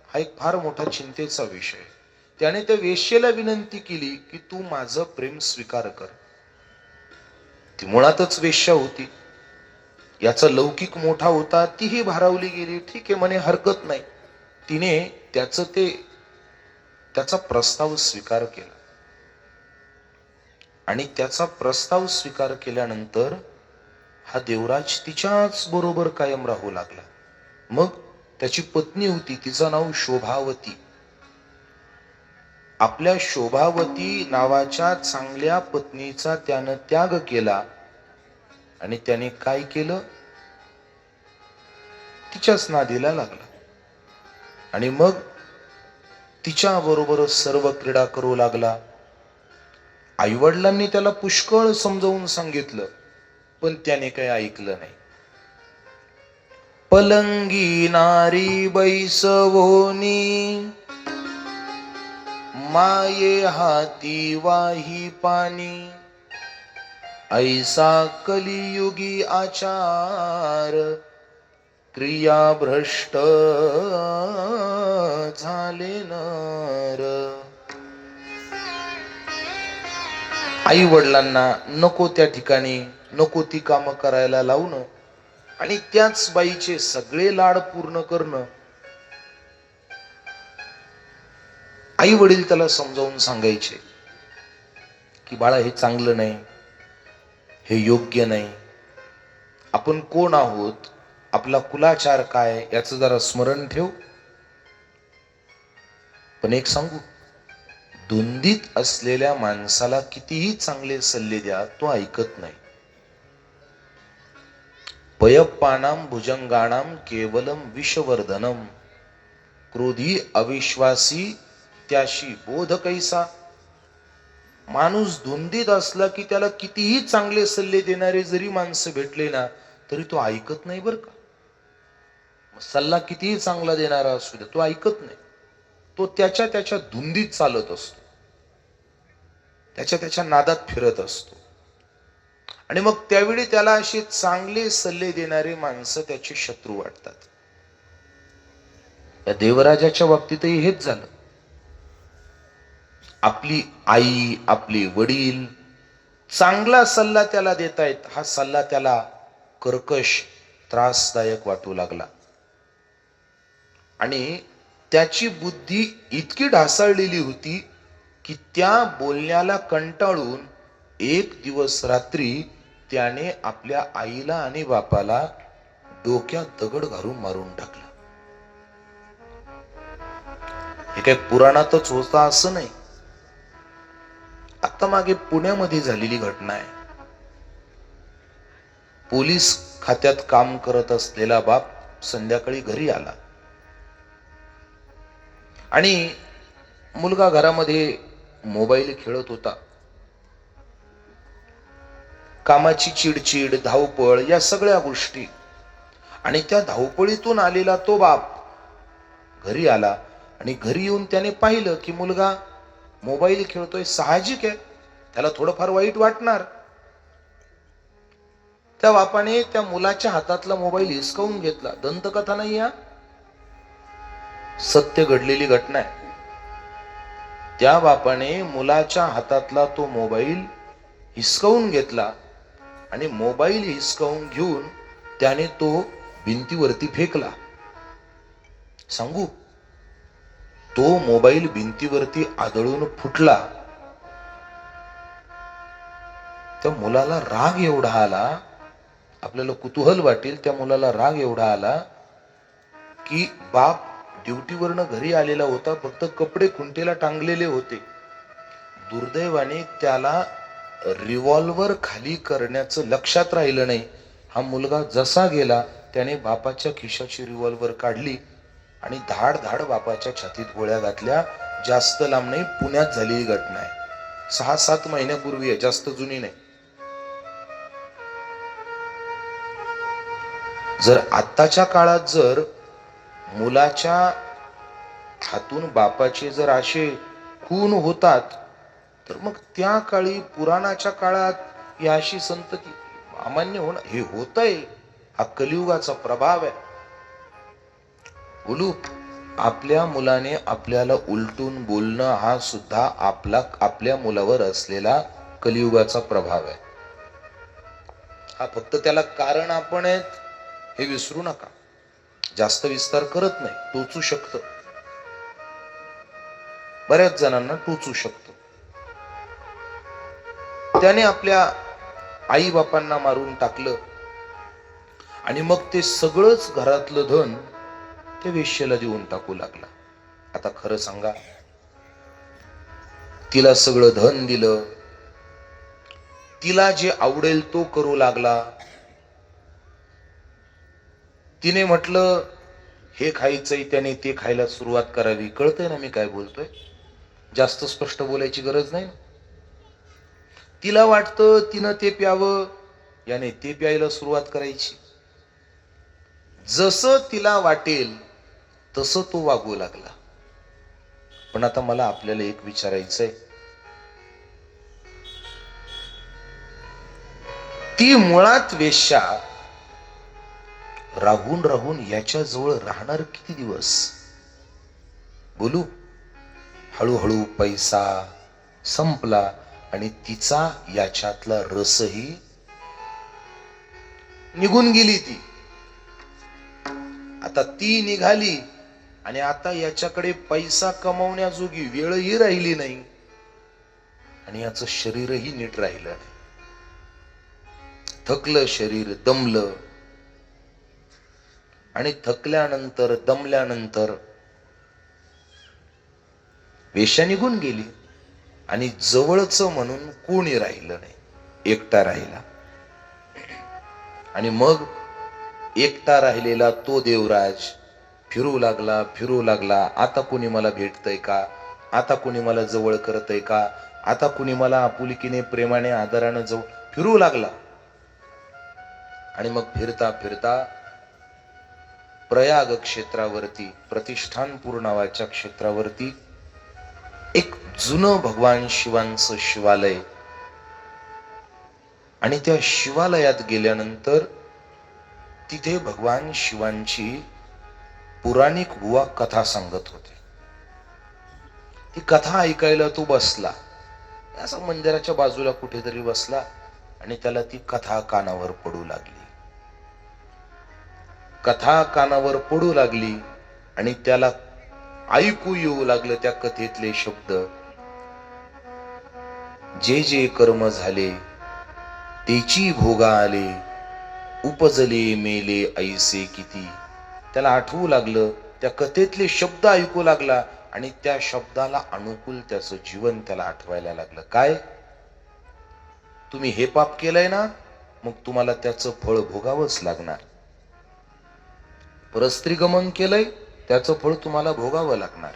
हा एक फार मोठा चिंतेचा विषय. त्याने त्या वेश्येला विनंती केली की तू माझं प्रेम स्वीकार कर. ती मुळातच वेश्या होती. याचा लौकिक मोठा होता, तीही भारावली गेली. ठीक आहे म्हणे, हरकत नाही. तिने त्याचा प्रस्ताव स्वीकार केला आणि त्याचा प्रस्ताव स्वीकार केल्यानंतर हा देवराज तिच्याच बरोबर कायम राहू लागला. मग त्याची पत्नी होती, तिचं नाव शोभावती. आपल्या शोभावती नावाच्या चांगल्या पत्नीचा त्यानं त्याग केला आणि त्याने काय केलं, तिच्याच नादीला लागला आणि मग तिच्या बरोबर सर्व क्रीडा करू लागला. आईवडिलांनी त्याला पुष्कळ समजावून सांगितलं, पण त्याने काही ऐकलं नाही. पलंगी नारी बैसवोनी, माये हाती वाही पाणी, ऐसा कलियुगी आचार, क्रिया भ्रष्ट झाले नर. आई वडिलांना नको त्या ठिकाणी नको ती कामं करायला लावणं आणि त्याच बाईचे सगळे लाड पूर्ण करणं. आई वडील त्याला समजावून सांगायचे की बाळा, हे चांगलं नाही, हे योग्य नाही. आपण कोण आहोत, आपला कुलाचार काय याचं जरा स्मरण ठेव. पण एक सांगू, धुंदीत असलेल्या माणसाला कितीही चांगले सल्ले द्या, तो ऐकत नाही. पयप्पानाम भुजंगाणाम केवलम विषवर्धनम, क्रोधी अविश्वासी त्याशी बोध कैसा. माणूस धुंदीत असला की त्याला कितीही चांगले सल्ले देणारे जरी माणसं भेटले ना, तरी तो ऐकत नाही बर का. सल्ला कितीही चांगला देणारा असू दे, तो ऐकत नाही. तो त्याच्या धुंदीत चालत असतो, त्याच्या नादात फिरत असतो. आणि मग त्यावेळी त्याला असे चांगले सल्ले देणारे माणसं त्याचे शत्रू वाटतात. या देवराजाच्या बाबतीतही हेच झालं. आपली आई, आपले वडील चांगला सल्ला त्याला देतायत, हा सल्ला त्याला कर्कश, त्रासदायक वाटू लागला आणि त्याची बुद्धी इतकी ढासळलेली होती की त्या बोलण्याला कंटाळून एक दिवस रात्री त्याने आपल्या आईला आणि बापाला डोक्यात दगड घालून मारून टाकला. हे काही पुराणातच होता असं नाही, आता मागे पुण्यामध्ये झालेली घटना आहे. पोलीस खात्यात काम करत असलेला बाप संध्याकाळी घरी आला आणि मुलगा घरामध्ये मोबाईल खेळत होता. कामाची चिडचिड, धावपळ या सगळ्या गोष्टी, आणि त्या धावपळीतून आलेला तो बाप घरी आला आणि घरी येऊन त्याने पाहिलं की मुलगा मोबाईल खेळतोय. साहजिक आहे, त्याला थोडंफार वाईट वाटणार. त्या बापाने त्या मुलाच्या हातातला मोबाईल हिसकावून घेतला. दंतकथा नाही, हा सत्य घडलेली घटना आहे. त्या बापाने मुलाच्या हातातला तो मोबाईल हिसकावून घेतला आणि मोबाईल हिसकावून घेऊन त्याने तो भिंतीवरती फेकला. सांगू, तो मोबाईल भिंतीवरती आदळून फुटला. त्या मुलाला राग एवढा आला, आपल्याला कुतूहल वाटेल, त्या मुलाला राग एवढा आला की बाप ड्युटीवरनं घरी आलेला होता, फक्त कपडे खुंटीला टांगलेले होते. दुर्दैवाने त्याला रिव्हॉल्वर खाली करण्याचं लक्षात राहिलं नाही. हा मुलगा जसा गेला त्याने बापाच्या खिशाची रिव्हॉल्वर काढली आणि धाड धाड बापाच्या छातीत गोळ्या घातल्या. जास्त लांब नाही, पुण्यात झालेली घटना आहे. 6-7 महिन्यापूर्वी आहे, जास्त जुनी नाही. जर आत्ताच्या काळात जर मुलाच्या हातून बापाचे जर असे खून होतात, तर मग त्या काळी पुराणाच्या काळात या अशी संतती अमान्य होणं हे होतंय. हा कलियुगाचा प्रभाव आहे. बोलू, आपल्या मुलाने आपल्याला उलटून बोलणं हा सुद्धा आपल्या मुलावर असलेला कलियुगाचा प्रभाव आहे. हा फक्त त्याला कारण आपण आहेत हे विसरू नका. जास्त विस्तार करत नाही, टोचू शकतं, बऱ्याच जणांना टोचू शकतं. त्याने आपल्या आई बापांना मारून टाकलं आणि मग ते सगळंच घरातलं धन त्या वेश्येला देऊन टाकू लागला. आता खरं सांगा, तिला सगळं धन दिलं, तिला जे आवडेल तो करू लागला. तिने म्हटलं हे खायचंय, त्याने ते खायला सुरुवात करावी. कळतंय ना मी काय बोलतोय? जास्त स्पष्ट बोलायची गरज नाही. तिला वाटतं तिनं ते प्यावं, याने ते प्यायला सुरुवात करायची. जसं तिला वाटेल तसं तो वागू लागला. पण आता मला आपल्याला एक विचारायचंय, ती मुळात वेश्या राहून राहून याच्या जवळ राहणार किती दिवस? बोलू. हळूहळू पैसा संपला आणि तिचा याच्यातला रसही निघून गेली. ती आता ती निघाली आणि आता याच्याकडे पैसा कमवण्याजोगी वेळही राहिली नाही आणि याचं शरीरही नीट राहिलं नाही. थकलं शरीर, दमलं, आणि थकल्यानंतर दमल्यानंतर वेश्या निघून गेली आणि जवळच म्हणून कोणी राहिलं नाही, एकटा राहिला. आणि मग एकटा राहिलेला तो देवराज फिरू लागला. आता कुणी मला भेटतय का? आता कुणी मला जवळ करतय का? आता कुणी मला आपुलकीने, प्रेमाने, आदरानं जवळ फिरू लागला. आणि मग फिरता फिरता प्रयाग क्षेत्रावरती, प्रतिष्ठानपूर नावाच्या क्षेत्रावरती एक जुनं भगवान शिवांचं शिवालय, आणि त्या शिवालयात गेल्यानंतर तिथे भगवान शिवांची पुराणिक बुवा कथा सांगत होते. ती कथा ऐकायला तो बसला, असा मंदिराच्या बाजूला कुठेतरी बसला आणि त्याला ती कथा कानावर पडू लागली. कथा कानावर पडू लागली आणि त्याला ऐकू येऊ लागलं त्या कथेतले शब्द. जे जे कर्म झाले तेची भोगा आले, उपजले मेले ऐसे किती. त्याला आठवू लागलं, त्या कथेतले शब्द ऐकू लागला आणि त्या शब्दाला अनुकूल त्याचं जीवन त्याला आठवायला लागलं. काय? तुम्ही हे पाप केलंय ना, मग तुम्हाला त्याचं फळ भोगावंच लागणार. परस्त्रीगमन केलंय, त्याचं फळ तुम्हाला भोगावं लागणार.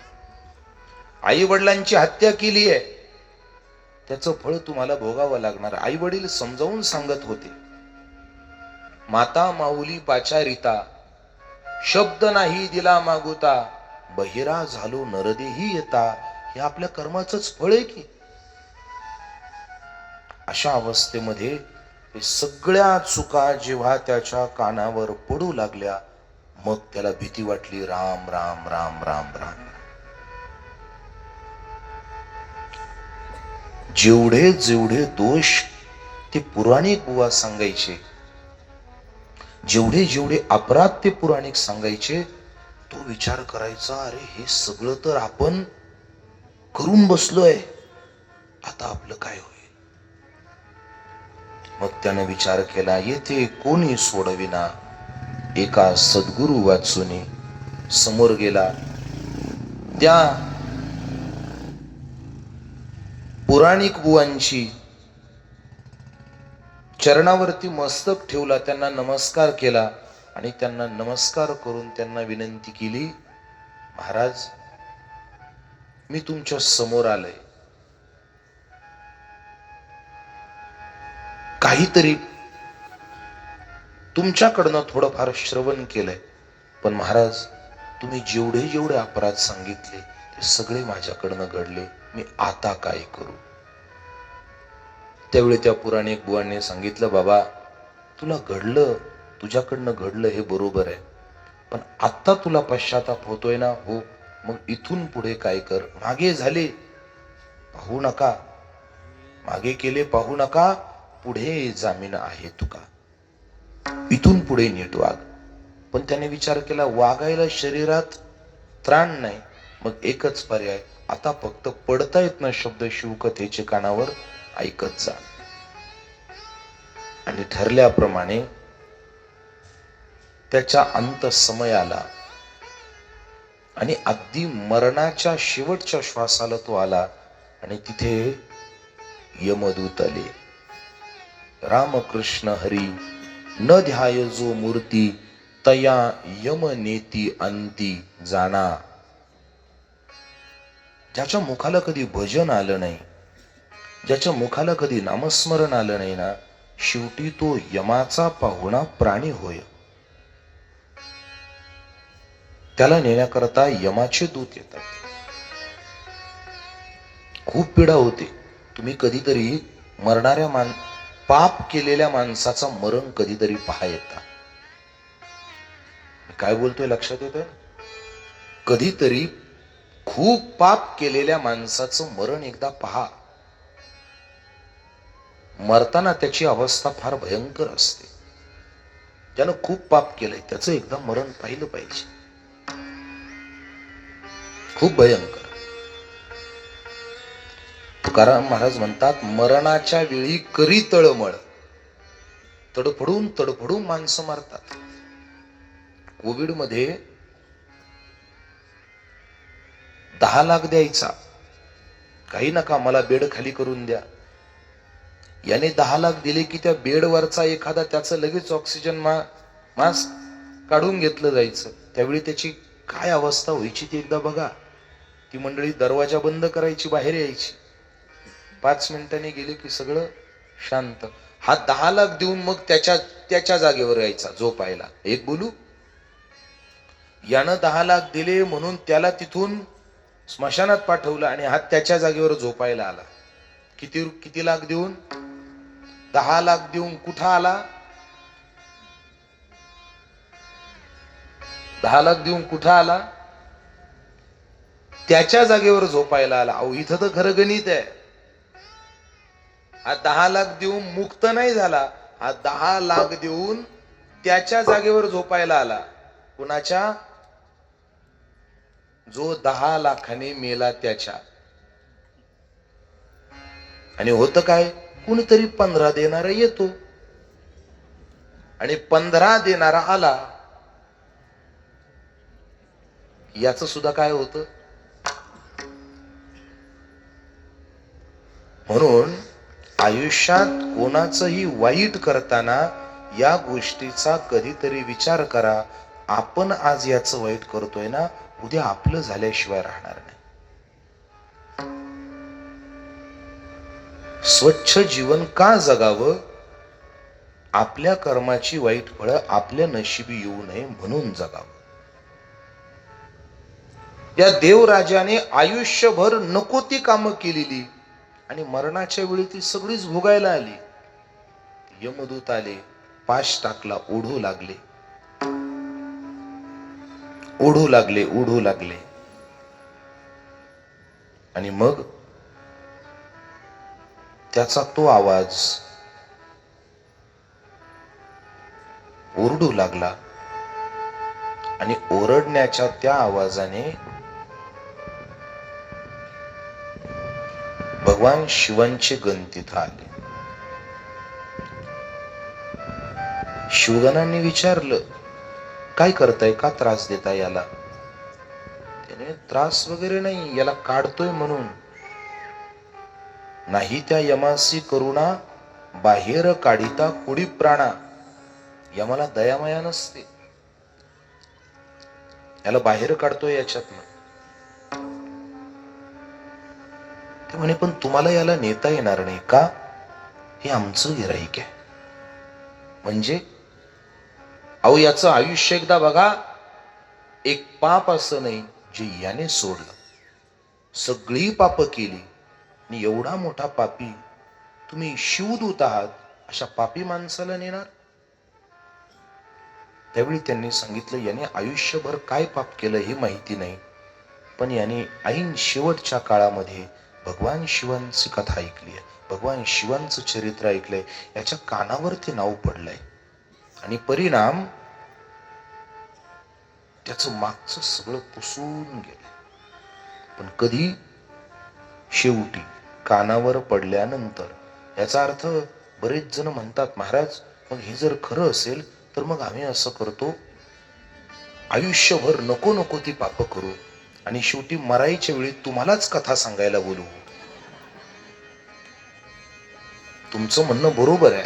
आई वडिलांची हत्या केली आहे, त्याचं फळ तुम्हाला भोगावं लागणार. आई वडील समजावून सांगत होते, माता माऊली पाचारिता, शब्द नाही दिला मागुता, बहिरा झालो नरदेही येता. हे आपल्या कर्माचंच फळ आहे की. अशा अवस्थेमध्ये सगळ्या चुका जेव्हा त्याच्या कानावर पडू लागल्या, मग त्याला भीती वाटली. राम राम राम राम राम. जेवढे जेवढे दोष ते पुराणिक बुवा सांगायचे, जेवढे जेवढे अपराध ते पुराणिक सांगायचे, तो विचार करायचा, अरे हे सगळं तर आपण करून बसलोय, आता आपलं काय होईल? मग त्याने विचार केला, येथे कोणी सोडविना. एका सद्गुरु वाचुनी समोर गेला, त्या पुराणिक बुवांची चरणावरती मस्तक ठेवला, त्यांना नमस्कार केला आणि त्यांना नमस्कार करून त्यांना विनंती केली, महाराज मी तुमच्या समोर आलोय, काहीतरी तुमच्याकडनं थोडंफार श्रवण केलंय, पण महाराज तुम्ही जेवढे जेवढे अपराध सांगितले ते सगळे माझ्याकडनं घडले, मी आता काय करू? त्यावेळी त्या पुराणिक बुवांनी सांगितलं, बाबा तुला घडलं, तुझ्याकडनं घडलं हे बरोबर आहे, पण आता तुला पश्चाताप होतोय ना? हो. मग इथून पुढे काय कर? मागे झाले पाहू नका, मागे केले पाहू नका, पुढे जामीन आहे तुका, इथून पुढे नीट वाग. पण त्याने विचार केला, वागायला शरीरात त्राण नाही, मग एकच पर्याय, आता फक्त पडतायत ना शब्द शिवकथेचे कानावर, ऐकत जा. आणि ठरल्याप्रमाणे त्याच्या अंत समयाला आणि अगदी मरणाच्या शेवटच्या श्वासाला तो आला आणि तिथे यमदूत आले. रामकृष्ण हरी न ध्याय जो मूर्ती, तया यम नेती अंती जाना. ज्याच्या मुखाला कधी भजन आलं नाही, ज्याच्या मुखाला कधी नामस्मरण आलं नाही ना, शेवटी तो यमाचा पाहुणा प्राणी होय. त्याला नेण्याकरता यमाचे दूत येतात. खूप पीडा होते. तुम्ही कधीतरी मरणाऱ्या पाप केलेल्या माणसाचा मरण कधीतरी पहा येता. काय बोलतोय लक्षात येतोय? कधीतरी खूप पाप केलेल्या माणसाचं मरण एकदा पहा. मरताना त्याची अवस्था फार भयंकर असते. ज्यानं खूप पाप केलंय त्याचं एकदा मरण पाहिलं पाहिजे. खूप भयंकर. तुकाराम महाराज म्हणतात, मरणाच्या वेळी करी तळमळ. तडफडून तडफडून माणसं मारतात. कोविड मध्ये 10 लाख द्यायचा, काही नका मला बेड खाली करून द्या. याने 10 लाख दिले की त्या बेडवरचा एखादा त्याचं लगेच ऑक्सिजन मास्क काढून घेतलं जायचं. त्यावेळी त्याची काय अवस्था व्हायची ती एकदा बघा. ती मंडळी दरवाजा बंद करायची, बाहेर यायची. 5 मिनिटांनी गेले की सगळं शांत. हा 10 लाख देऊन मग त्याच्या जागेवर यायचा झोपायला. एक बोलू, यानं 10 लाख दिले म्हणून त्याला तिथून स्मशानात पाठवलं आणि हा त्याच्या जागेवर झोपायला आला. किती लाख देऊन? 10 लाख देऊन कुठं आला? 10 लाख देऊन कुठं आला? त्याच्या जागेवर झोपायला आला. अहो, इथं तर खरं गणित आहे. हा 10 लाख देऊन मुक्त नाही झाला, हा 10 लाख देऊन त्याच्या जागेवर झोपायला आला. कुणाच्या? जो 10 लाखाने मेला त्याच्या. आणि होतं काय, कुणीतरी 15 देणारा येतो आणि 15 देणारा आला. याच सुद्धा काय होतं. म्हणून आयुष्यात कोणाचंही वाईट करताना या गोष्टीचा कधीतरी विचार करा. आपण आज याचं वाईट करतोय ना, उद्या आपलं झाल्याशिवाय राहणार नाही. स्वच्छ जीवन का जगावं? आपल्या कर्माची वाईट फळं आपल्या नशिबी येऊ नये म्हणून जगावं. या देवराजाने आयुष्यभर नको ती कामं केलेली आणि मरणाच्या वेळी ती सगळीच भोगायला आली. यमदूत आले, पाश टाकला, ओढू लागले, ओढू लागले, ओढू लागले. आणि मग त्याचा तो आवाज ओरडू लागला आणि ओरडण्याच्या त्या आवाजाने भगवान शिवांचे गण तिथं आले. शिवगणांनी विचारलं, काय करताय, का त्रास देताय याला? त्याने त्रास वगैरे नाही, याला काढतोय म्हणून. नाही त्या यमासी करुणा, बाहेर काढिता कुडी प्राणा. यमाला दयामाया नसते, याला बाहेर काढतोय याच्यातनं. ते म्हणे, पण तुम्हाला याला नेता येणार नाही का? हे आमचं गिऱ्हाईक आहे. म्हणजे अहो, याचं आयुष्य एकदा बघा. एक पाप असं नाही जे याने सोडलं. सगळी पाप केली आणि एवढा मोठा पापी तुम्ही शिवदूत आहात, अशा पापी माणसाला नेणार? त्यावेळी त्यांनी सांगितलं, याने आयुष्यभर काय पाप केलं हे माहिती नाही, पण याने ऐन शेवटच्या काळामध्ये भगवान शिवांची कथा ऐकली आहे, भगवान शिवांचं चरित्र ऐकलंय, याच्या कानावरती नाव पडलंय आणि परिणाम त्याचं मागचं सगळं पुसून गेलं. पण कधी? शेवटी कानावर पडल्यानंतर. याचा अर्थ बरेच जण म्हणतात, महाराज मग हे जर खरं असेल तर मग आम्ही असं करतो, आयुष्यभर नको नको ती पाप करू आणि शेवटी मरायच्या वेळी तुम्हालाच कथा सांगायला बोलू. तुमचं म्हणणं बरोबर आहे,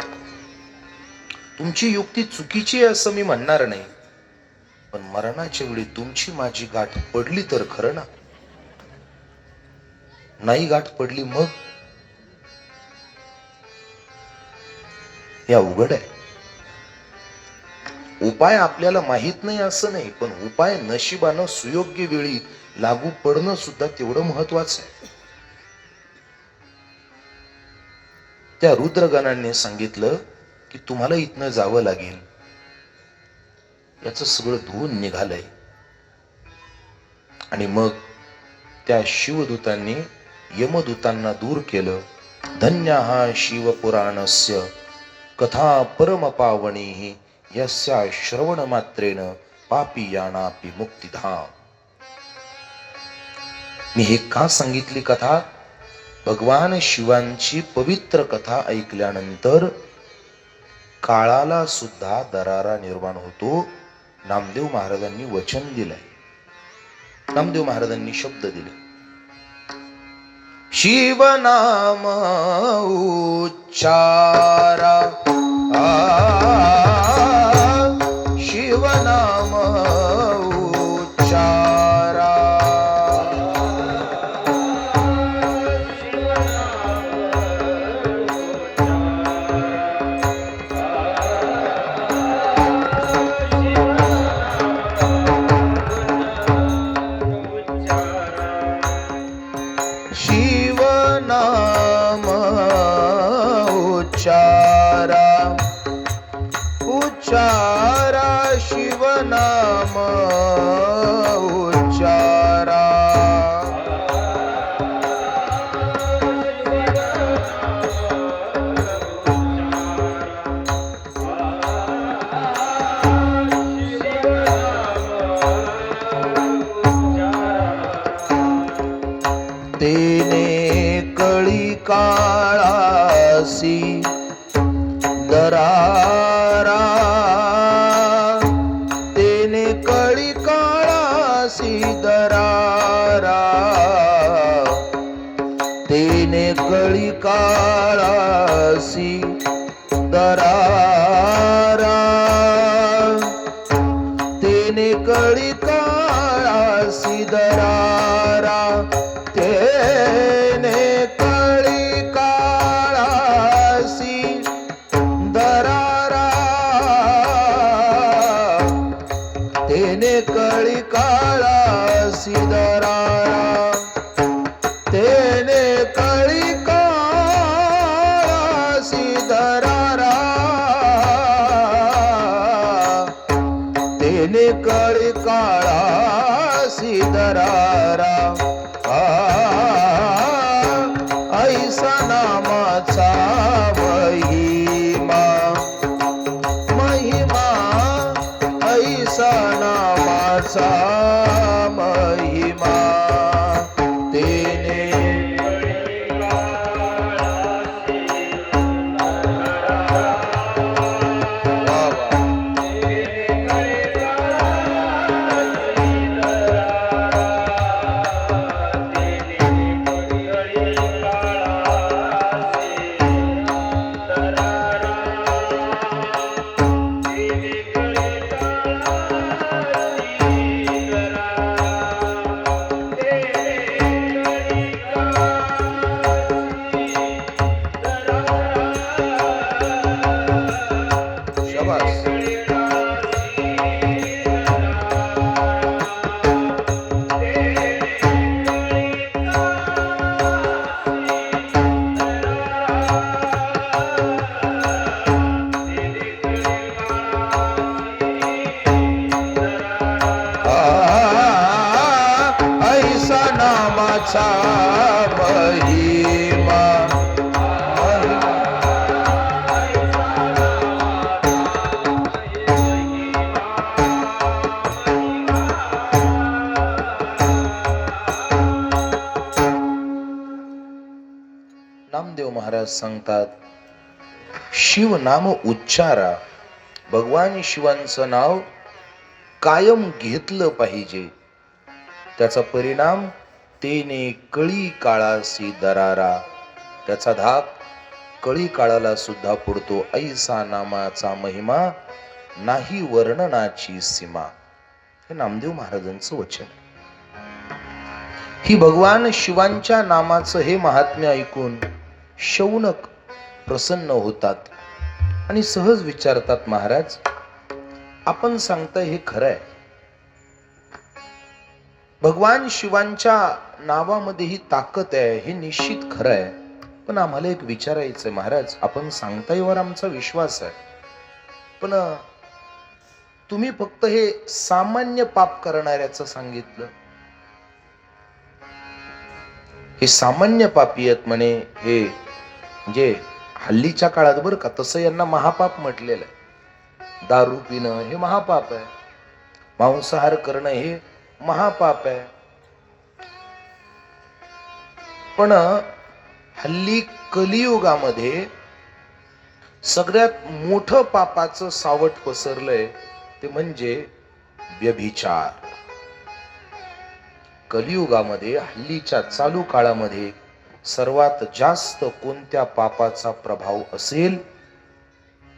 तुमची युक्ती चुकीची आहे असं मी म्हणणार नाही, पण मरणाच्या वेळी तुमची माझी गाठ पडली तर खरं ना. नाही गाठ पडली मग या उघड आहे. उपाय आपल्याला माहित नाही असं नाही, पण उपाय नशिबानं सुयोग्य वेळी लागू पडणं सुद्धा तेवढं महत्वाचं आहे. त्या रुद्रगणांनी सांगितलं की तुम्हाला इथनं जावं लागेल. याच सगळं धुवून निघालंय. आणि मग त्या शिवदूतांनी यमदूतांना दूर केलं. धन्य हा शिवपुराणस्य कथा परम पावणी यस्या श्रवण मात्रेन पापीयानापि मुक्तिधाम. मी हे का सांगितली कथा? भगवान शिवांची पवित्र कथा ऐकल्यानंतर काळाला सुद्धा दरारा निर्माण होतो. नामदेव महाराजांनी वचन दिलंय, नामदेव महाराजांनी शब्द दिले, शिव नाम उच्चारा, शिव नाम उच्चारा, शिव नाम उच्चारा, उच्चारा शिव नाम उच्चारा. तेने कळी काळासी दरारा, तेने कळी काळासी दरारा, तेने कळी काळासी दरारा, तेने कळी काळासी दरारा, तेने कळी काळासी दरारा, तेने कळी काळासी दरारा, तेने कळी काळासी दरारा, तेने कळी काळासी दरारा. ऐसा नामाचा महिमा, महिमा ऐसा नामाचा महिमा, तेने नामाचा महिमा, नामदेव महाराज सांगतात, शिव नाम उच्चारा. भगवान शिवांचं नाव कायम घेतलं पाहिजे. त्याचा परिणाम तेने कळी काळासी दरारा, त्याचा धाक कळी काळाला सुद्धा पडतो. ऐसा नामाचा महिमा नाही वर्णनाची सीमा. हे नामदेव महाराजांचं वचन. ही भगवान शिवांच्या नामाचं हे महात्म्य ऐकून शौनक प्रसन्न होतात आणि सहज विचारतात, महाराज आपण सांगताय हे खरं आहे, भगवान शिवांच्या नावामध्ये ही ताकद आहे, हे निश्चित खरं आहे, पण आम्हाला एक विचारायचंय महाराज, आपण सांगताय वर आमचा विश्वास आहे, पण तुम्ही फक्त हे सामान्य पाप करणाऱ्याचं सांगितलं, हे सामान्य पापी आहेत म्हणे, हे म्हणजे हल्लीच्या काळात बरं का, तसं यांना महापाप म्हटलेलं आहे. दारू पिणं हे महापाप आहे, मांसाहार करणं हे महापाप आहे. पण हल्ली कलियुगामध्ये सगळ्यात मोठं पापाचं सावट पसरलंय ते म्हणजे व्यभिचार. कलियुगामध्ये हल्लीच्या चालू काळामध्ये सर्वात जास्त कोणत्या पापाचा प्रभाव असेल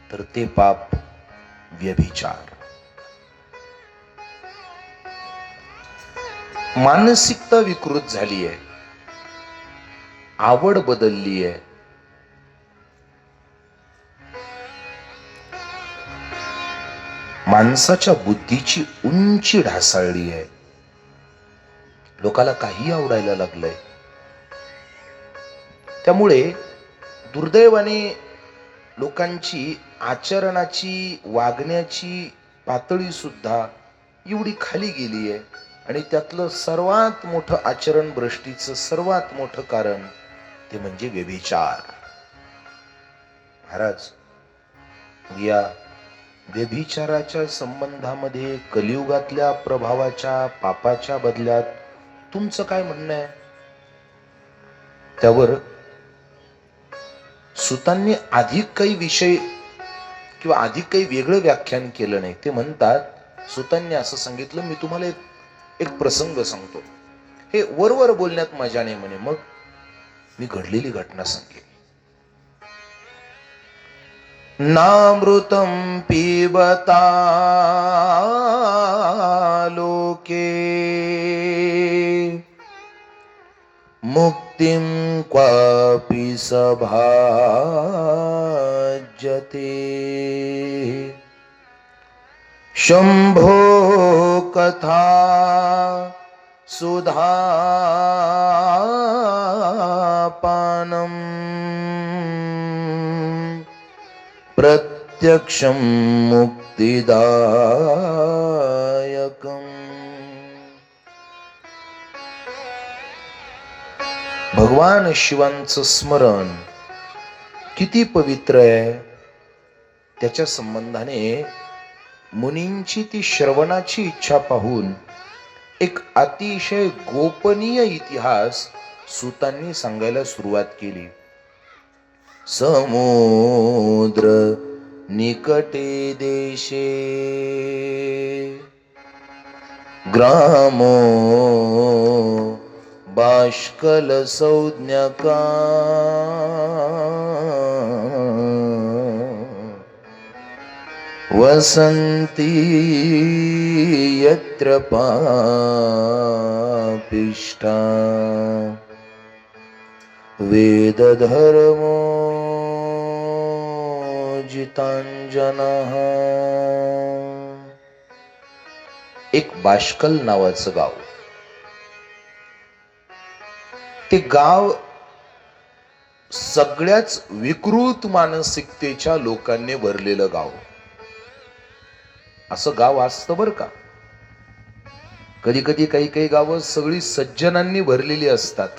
तर ते पाप व्यभिचार. मानसिकता विकृत झाली आहे, आवड बदलली आहे. माणसाच्या बुद्धीची उंची ढासळली आहे. लोकाला काही आवडायला लागलंय. त्यामुळे दुर्दैवाने लोकांची आचरणाची, वागण्याची पातळी सुद्धा एवढी खाली गेली आहे. आणि त्यातलं सर्वात मोठं आचरण भ्रष्टीचं सर्वात मोठं कारण ते म्हणजे व्यभिचार. महाराज, या व्यभिचाराच्या संबंधामध्ये कलियुगातल्या प्रभावाच्या पापाच्या बदल्यात तुमचं काय म्हणणं आहे? त्यावर सुतांनी अधिक काही विषय किंवा अधिक काही वेगळं व्याख्यान केलं नाही. ते म्हणतात, सुतांनी असं सांगितलं, मी तुम्हाला एक प्रसंग सांगतो, हे वरवर बोलण्यात मजा नाही म्हणे, मग मी घडलेली घटना सांगेन. नामृतं पिबता लोके मुक्तिं क्वापि सभाजते. शंभो कथा सुधापानं प्रत्यक्षं मुक्तिदायकम्. भगवान शिवांचं स्मरण किती पवित्र आहे, त्याच्या संबंधाने मुनींची ती श्रवणाची इच्छा पाहून एक अतिशय गोपनीय इतिहास सूतांनी सांगायला सुरुवात केली. समुद्र निकटे देशे ग्रामो बाष्कल संज्ञका वसन्ति यत्र पापिष्ठा वेदधर्मो जितांजनः. एक बाष्कल नावाचं गाव, ते गाव सगळ्याच विकृत मानसिकतेच्या लोकांनी भरलेलं गाव. असं गाव असतं बर का. कधी कधी काही गावं सगळी सज्जनांनी भरलेली असतात,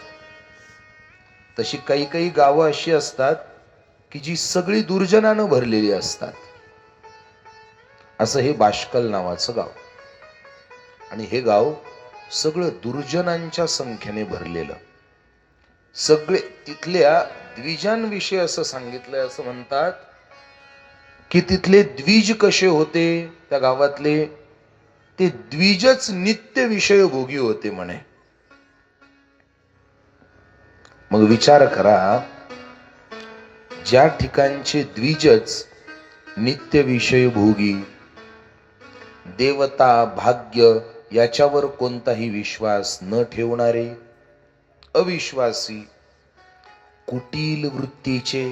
तशी काही गावं अशी असतात की जी सगळी दुर्जनानं भरलेली असतात. असं हे बाष्कल नावाचं गाव. आणि हे गाव सगळं दुर्जनांच्या संख्येने भरलेलं. सगळे तिथल्या द्विजांविषयी असं सांगितलंय, असं म्हणतात की तिथले द्विज कसे होते त्या गावातले, ते द्विजच नित्य विषय भोगी होते म्हणे. मग विचार करा, ज्या ठिकाणचे द्विजच नित्य विषय भोगी, देवता भाग्य याच्यावर कोणताही विश्वास न ठेवणारे, अविश्वासी, कुटील वृत्तीचे,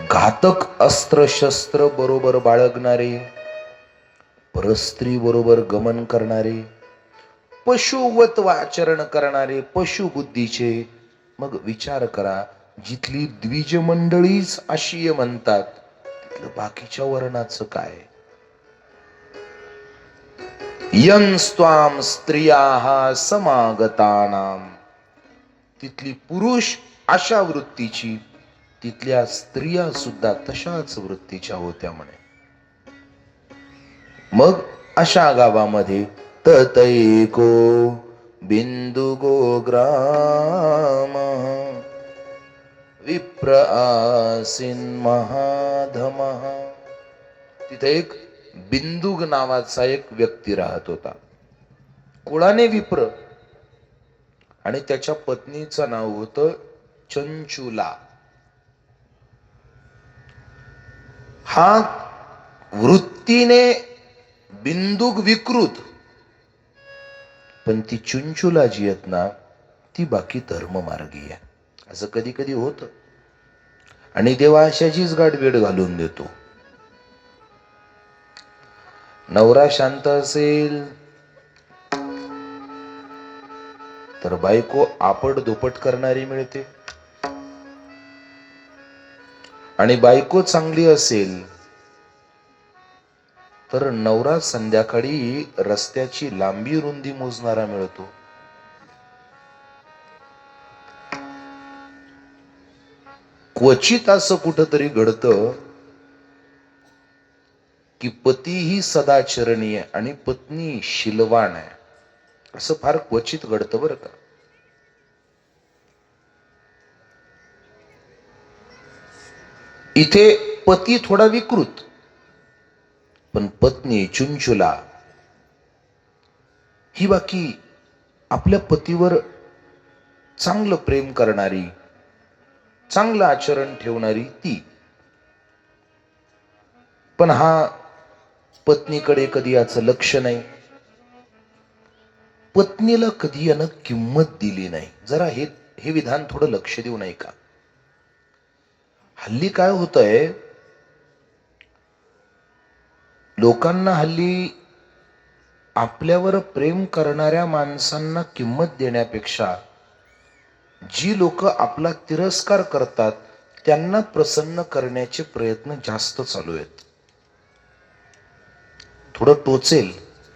घातक अस्त्र शस्त्र बरोबर बाळगणारे, परस्त्री बरोबर गमन करणारे, पशुवत आचरण करणारे, पशुबुद्धीचे. मग विचार करा, जिथली द्विज मंडळीच अशी म्हणतात, तिथलं बाकीच्या वर्णाचं काय? यंस्त्वाम स्त्रियाः समागतानाम, तिथली पुरुष अशा वृत्तीची, तिथल्या स्त्रिया सुद्धा तशाच वृत्तीच्या होत्या म्हणे. मग अशा गावामध्ये ततैको बिंदुगो ग्राम विप्र आसीन महाधमः, तिथे एक बिंदुग नावाचा एक व्यक्ती राहत होता, कुळाने विप्र, आणि त्याच्या पत्नीचं नाव होतं चंचुला. हा वृत्तीने बिंदुक विकृत, पण ती चुंचुला जी आहेत ना, ती बाकी धर्ममार्गी आहे. असं कधी कधी होतं, आणि देवा अशाचीच गाठभेट घालून देतो. नवरा शांत असेल तर बायको आपट धोपट करणारी मिळते, आणि बायको चांगली असेल तर नवरा संध्याकाळी रस्त्याची लांबी रुंदी मोजणारा मिळतो. क्वचित असं कुठंतरी घडतं की पती ही सदाचरणीय आणि पत्नी शिलवान आहे, असं फार क्वचित घडतं बरं का. इथे पती थोडा विकृत, पण पत्नी चुंचुला ही बाकी आपल्या पतीवर चांगलं प्रेम करणारी, चांगलं आचरण ठेवणारी ती. पण हा पत्नीकडे कधी याचं लक्ष नाही, पत्नीला कधी यानं किंमत दिली नाही. जरा हे विधान थोडं लक्ष देऊ नये का? हल्ली काय होतंय, लोकांना हल्ली आपल्यावर प्रेम करणाऱ्या माणसांना किंमत देण्यापेक्षा जी लोक आपला तिरस्कार करतात त्यांना प्रसन्न करण्याचे प्रयत्न जास्त चालू आहेत. थोडं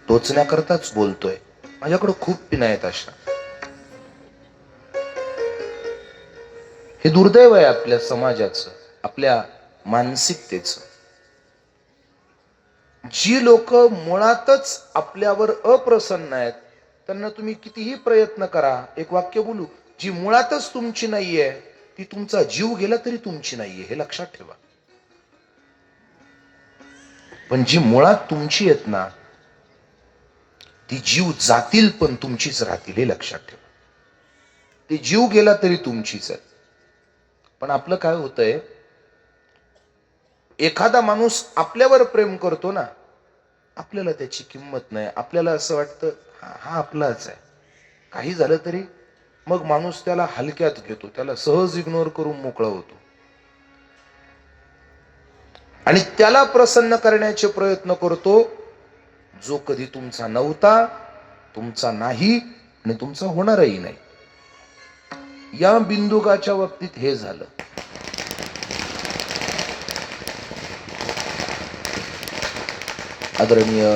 टोचण्याकरताच बोलतोय, माझ्याकडे खूप पिना आहेत अशा. हे दुर्दैव आहे आपल्या समाजाचं, आपल्या मानसिकतेचं. जी लोक मुळातच आपल्यावर अप्रसन्न आहेत त्यांना तुम्ही कितीही प्रयत्न करा, एक वाक्य बोलू, जी मुळातच तुमची नाहीये ती तुमचा जीव गेला तरी तुमची नाहीये, हे लक्षात ठेवा. पण जी मुळात तुमची आहेत ना, ती जीव जातील पण तुमचीच राहतील, हे लक्षात ठेवा. ती जीव गेला तरी तुमचीच आहे. पण आपलं काय होतंय, एखादा माणूस आपल्यावर प्रेम करतो ना, आपल्याला त्याची किंमत नाही. आपल्याला असं वाटतं हा आपलाच आहे, काही झालं तरी मग माणूस त्याला हलक्यात घेतो, त्याला सहज इग्नोर करून मोकळा होतो, आणि त्याला प्रसन्न करण्याचे प्रयत्न करतो जो कधी तुमचा नव्हता, तुमचा नाही आणि तुमचा होणारही नाही. या बिंदुकाच्या बाबतीत हे झालं. आदरणीय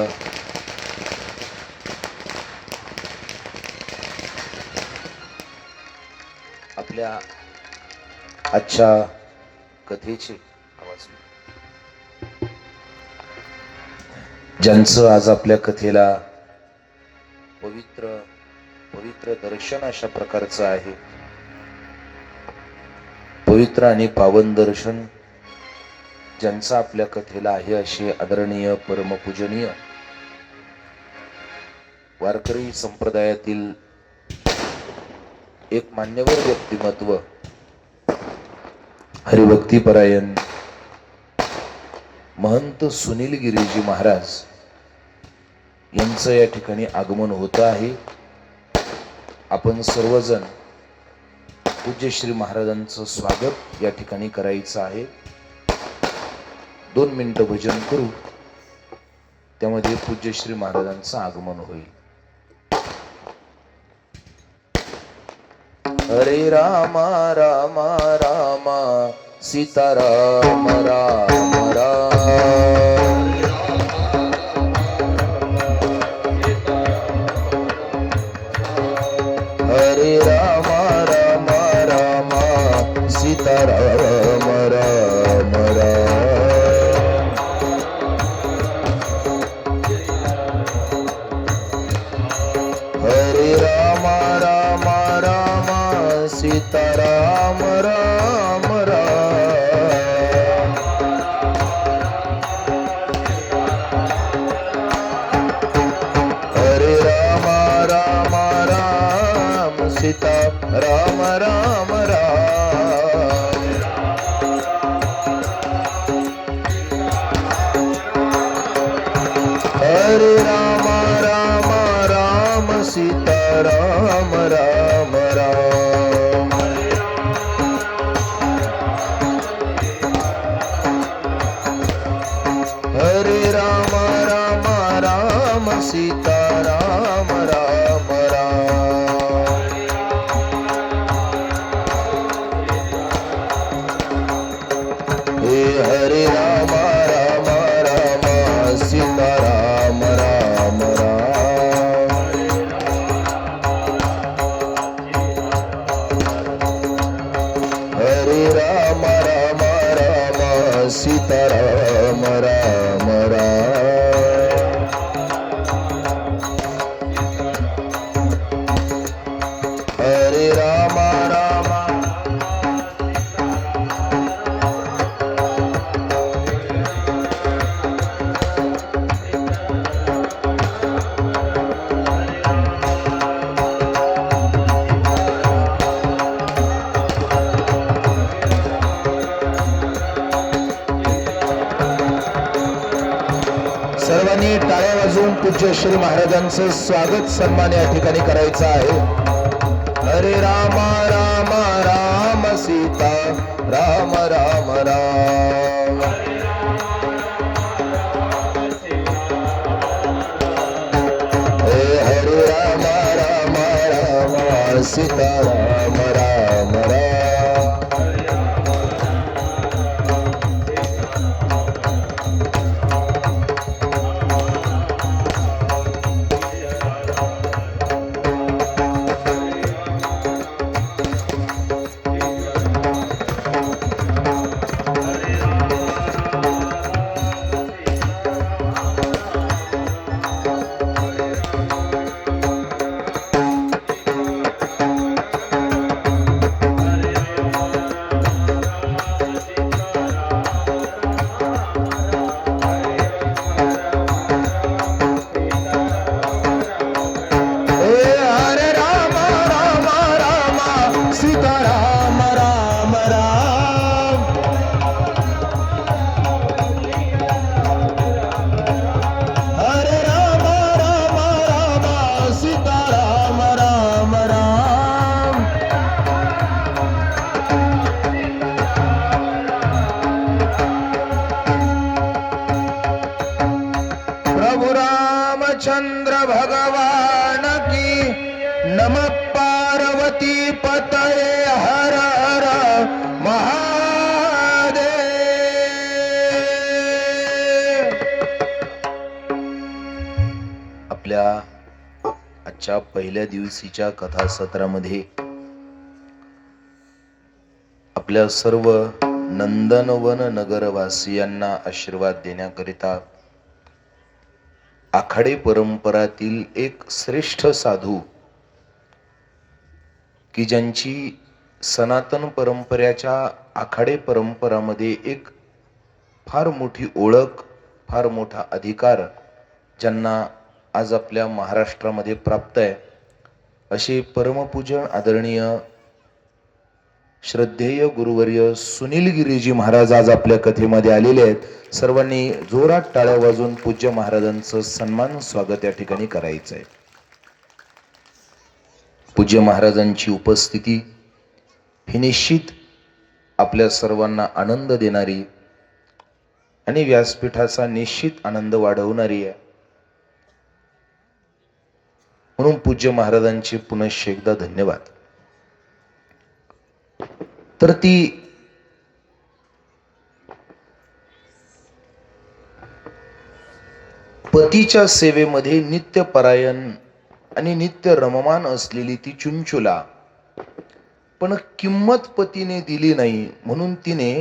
आपल्या आजच्या कथेचे आवाज, ज्यांचं आज आपल्या कथेला पवित्र दर्शन अशा प्रकारचं आहे, पवित्र आणि पावन दर्शन ज्यांचं आपल्या कथेला आहे, असे आदरणीय परमपूजनीय वारकरी संप्रदायातील एक मान्यवर व्यक्तिमत्व हरिभक्तीपरायण महंत सुनील गिरीजी महाराज यांचं या ठिकाणी आगमन होत आहे. आपण सर्वजण पूज्य श्री महाराजांचं स्वागत या ठिकाणी करायचं आहे. 2 मिनिटं भजन करू, त्यामध्ये पूज्य श्री महाराजांचं आगमन होईल. हरे रामा रामा रामा सीताराम राम राम. हरे रामा रामा रामा सीताराम राम राम. हरे रामा रामा रामा सीताराम राम राम. हरे रामा रामा राम सीता राम राम राम. हरे रामा रामा राम सीता राम राम राम. हरे रामा रामा राम सीता राम राम राम. हे हरे रामा रामा रामा सीता राम राम राम. हरे रामा रामा रामा सीता राम राम राम. हरे रामा रामा सर्वांनी टाळ्या वाजवून पूज्य श्री महाराजांचं स्वागत सन्मान या ठिकाणी करायचं आहे. हरे रामा रामा राम सीता राम राम राम. हे हरे रामा रामा रामा सीता राम राम राम. चंद्र भगवान की नमः पार्वती पतये हर हर महादेव. आपल्या आजच्या पहिल्या दिवशीच्या कथासत्रामध्ये आपल्या सर्व नंदनवन नगरवासियांना आशीर्वाद देण्याकरिता आखाडे परंपरातील एक श्रेष्ठ साधू की ज्यांची सनातन परंपरेच्या आखाडे परंपरामध्ये एक फार मोठी ओळख, फार मोठा अधिकार, ज्यांना आज आपल्या महाराष्ट्रामध्ये प्राप्त आहे असे परमपूजन आदरणीय श्रद्धेय गुरुवर्य सुनील गिरीजी महाराज आज आपल्या कथेमध्ये आलेले आहेत. सर्वांनी जोरात टाळ्या वाजवून पूज्य महाराजांचं सन्मान स्वागत या ठिकाणी करायचं आहे. पूज्य महाराजांची उपस्थिती ही निश्चित आपल्या सर्वांना आनंद देणारी आणि व्यासपीठाचा निश्चित आनंद वाढवणारी आहे. म्हणून पूज्य महाराजांचे पुनश्च एकदा धन्यवाद. तर ती पतीच्या सेवेमध्ये नित्यपरायण आणि नित्य रममान असलेली ती चुंचुला, पण किंमत पतीने दिली नाही. म्हणून तिने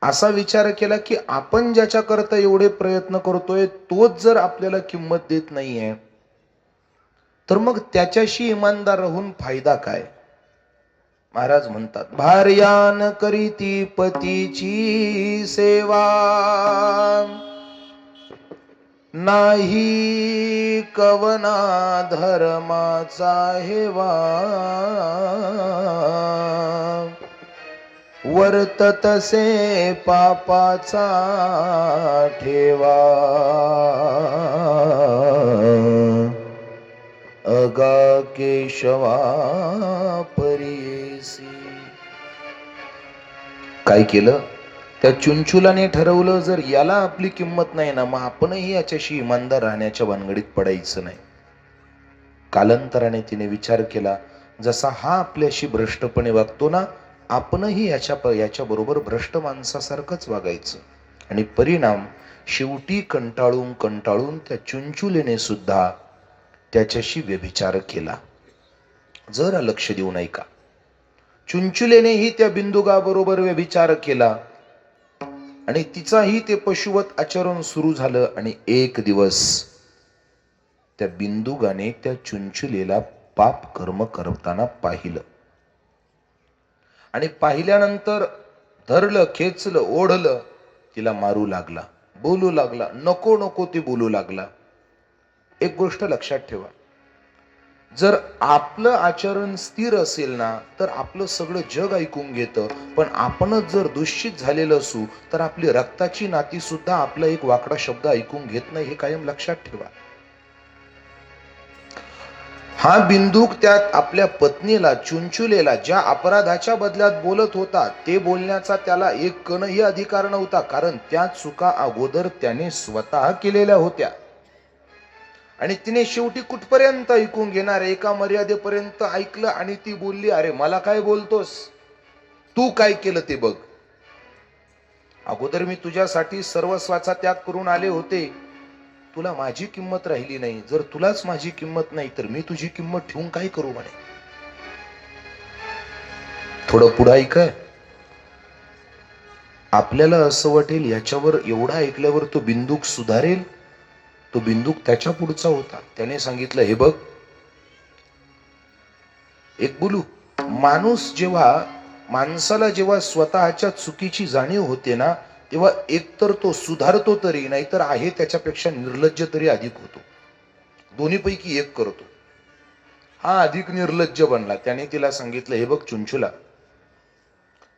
असा विचार केला की आपण ज्याच्याकरता एवढे प्रयत्न करतोय तोच जर आपल्याला किंमत देत नाहीये तर मग त्याच्याशी इमानदार राहून फायदा काय. महाराज म्हणतात, भार्यान करीती पतीची सेवा, नाही कवना धर्माचा हेवा, वर्ततसे पापाचा ठेवा, अगा केशवा परीसी. काय केलं त्या चुंचुलाने ठरवलं, जर याला आपली किंमत नाही ना, मग आपणही याच्याशी इमानदार राहण्याच्या भानगडीत पडायचं नाही. कालांतराने तिने विचार केला, जसा हा आपल्याशी भ्रष्टपणे वागतो ना, आपणही याच्या बरोबर भ्रष्ट माणसासारखंच वागायचं. आणि परिणाम शेवटी कंटाळून कंटाळून त्या चुंचुलेने सुद्धा त्याच्याशी व्यभिचार केला. जरा लक्ष देऊन ऐका. चुंचुलेनेही त्या बिंदुगाबरोबर व्यभिचार केला आणि तिचाही ते पशुवत आचरण सुरू झालं. आणि एक दिवस त्या बिंदुगाने त्या चुंचुलेला पाप कर्म करताना पाहिलं आणि पाहिल्यानंतर धरलं, खेचलं, ओढलं, तिला मारू लागला, बोलू लागला, नको नको ते बोलू लागला. एक गोष्ट लक्षात ठेवा, जर आपलं आचरण स्थिर असेल ना तर आपलं सगळं जग ऐकून घेतं. पण आपणच जर दूषित झालेलं असू तर आपली रक्ताची नाती सुद्धा आपला एक वाकडा शब्द ऐकून घेत नाही, हे कायम लक्षात ठेवा. हा बिंदूक त्यात आपल्या पत्नीला, चुंचुलेला ज्या अपराधाच्या बदल्यात बोलत होता ते बोलण्याचा त्याला एक कणही अधिकार नव्हता, कारण त्या चुका अगोदर त्याने स्वतः केलेल्या होत्या. आणि तिने शेवटी कुठपर्यंत ऐकून घेणार, एका मर्यादेपर्यंत ऐकलं आणि ती बोलली, अरे मला काय बोलतोस, तू काय केलं ते बघ. अगोदर मी तुझ्यासाठी सर्वस्वाचा त्याग करून आले होते, तुला माझी किंमत राहिली नाही. जर तुलाच माझी किंमत नाही तर मी तुझी किंमत ठेवून काय करू म्हणे. थोडं पुढं ऐकाय, आपल्याला असं वाटेल याच्यावर एवढा ऐकल्यावर तो बिंदूक सुधारेल. तो बिंदूक त्याच्या पुढचा होता. त्याने सांगितलं, हे बघ, एक बोलू, माणसाला जेव्हा स्वतःच्या चुकीची जाणीव होते ना, तेव्हा एकतर तो सुधारतो तरी, नाहीतर आहे त्याच्यापेक्षा निर्लज्ज तरी अधिक होतो. दोन्हीपैकी एक करतो. हा अधिक निर्लज्ज बनला. त्याने तिला सांगितलं, हे बघ चुंचुला,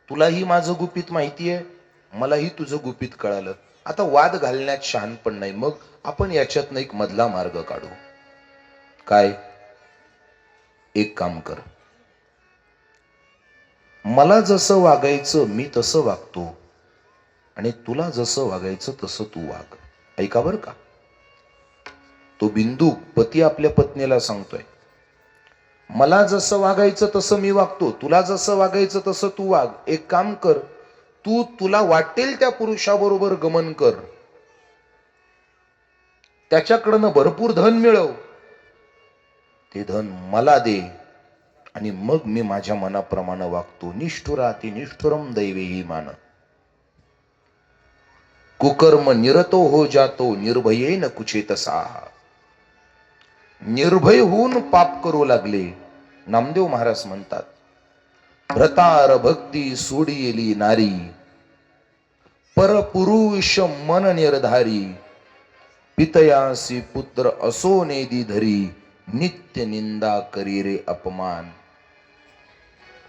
तुलाही माझं गुपित माहितीये, मलाही तुझं गुपित कळालं. आता वाद घालण्यात शहाणपण नाही, मग आपण याच्यातनं एक मधला मार्ग काढू. काय? एक काम कर, मला जसं वागायचं मी तसं वागतो आणि तुला जसं वागायचं तसं तू वाग. ऐका बर का, तो बिंदू पती आपल्या पत्नीला सांगतोय, मला जसं वागायचं तसं मी वागतो, तुला जसं वागायचं तसं तू वाग. एक काम कर, तुला वाटेल त्या पुरुषाबरोबर गमन कर, त्याच्याकडनं भरपूर धन मिळव, ते धन मला दे आणि मग मी माझ्या मनाप्रमाणे वागतो. निष्ठुराती निष्ठुरम दैवेही मान, कुकर्म निरतो हो जातो, निर्भयेन कुचेतसा. निर्भय होऊन पाप करू लागले. नामदेव महाराज म्हणतात, भ्रतार भक्ती सोडिली नारी, परपुरुष मन निर्धारी, पितयासी पुत्र असो नेदी धरी, नित्य निंदा करी रे अपमान.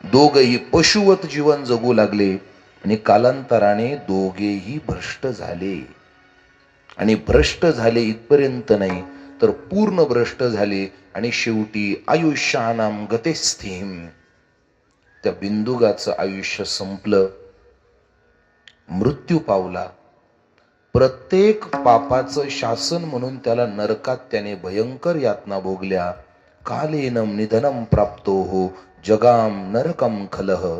दोघही पशुवत जीवन जगू लागले आणि कालांतराने दोघेही भ्रष्ट झाले. आणि भ्रष्ट झाले इथपर्यंत नाही तर पूर्ण भ्रष्ट झाले आणि शेवटी आयुष्यानाम गतेस्थिम, त्या बिंदुगाचं आयुष्य संपलं, मृत्यू पावला. प्रत्येक पापाचं शासन म्हणून त्याला नरकात त्याने भयंकर यातना भोगल्या. कालेनम निधनम प्राप्तो हो जगाम नरकम खलह.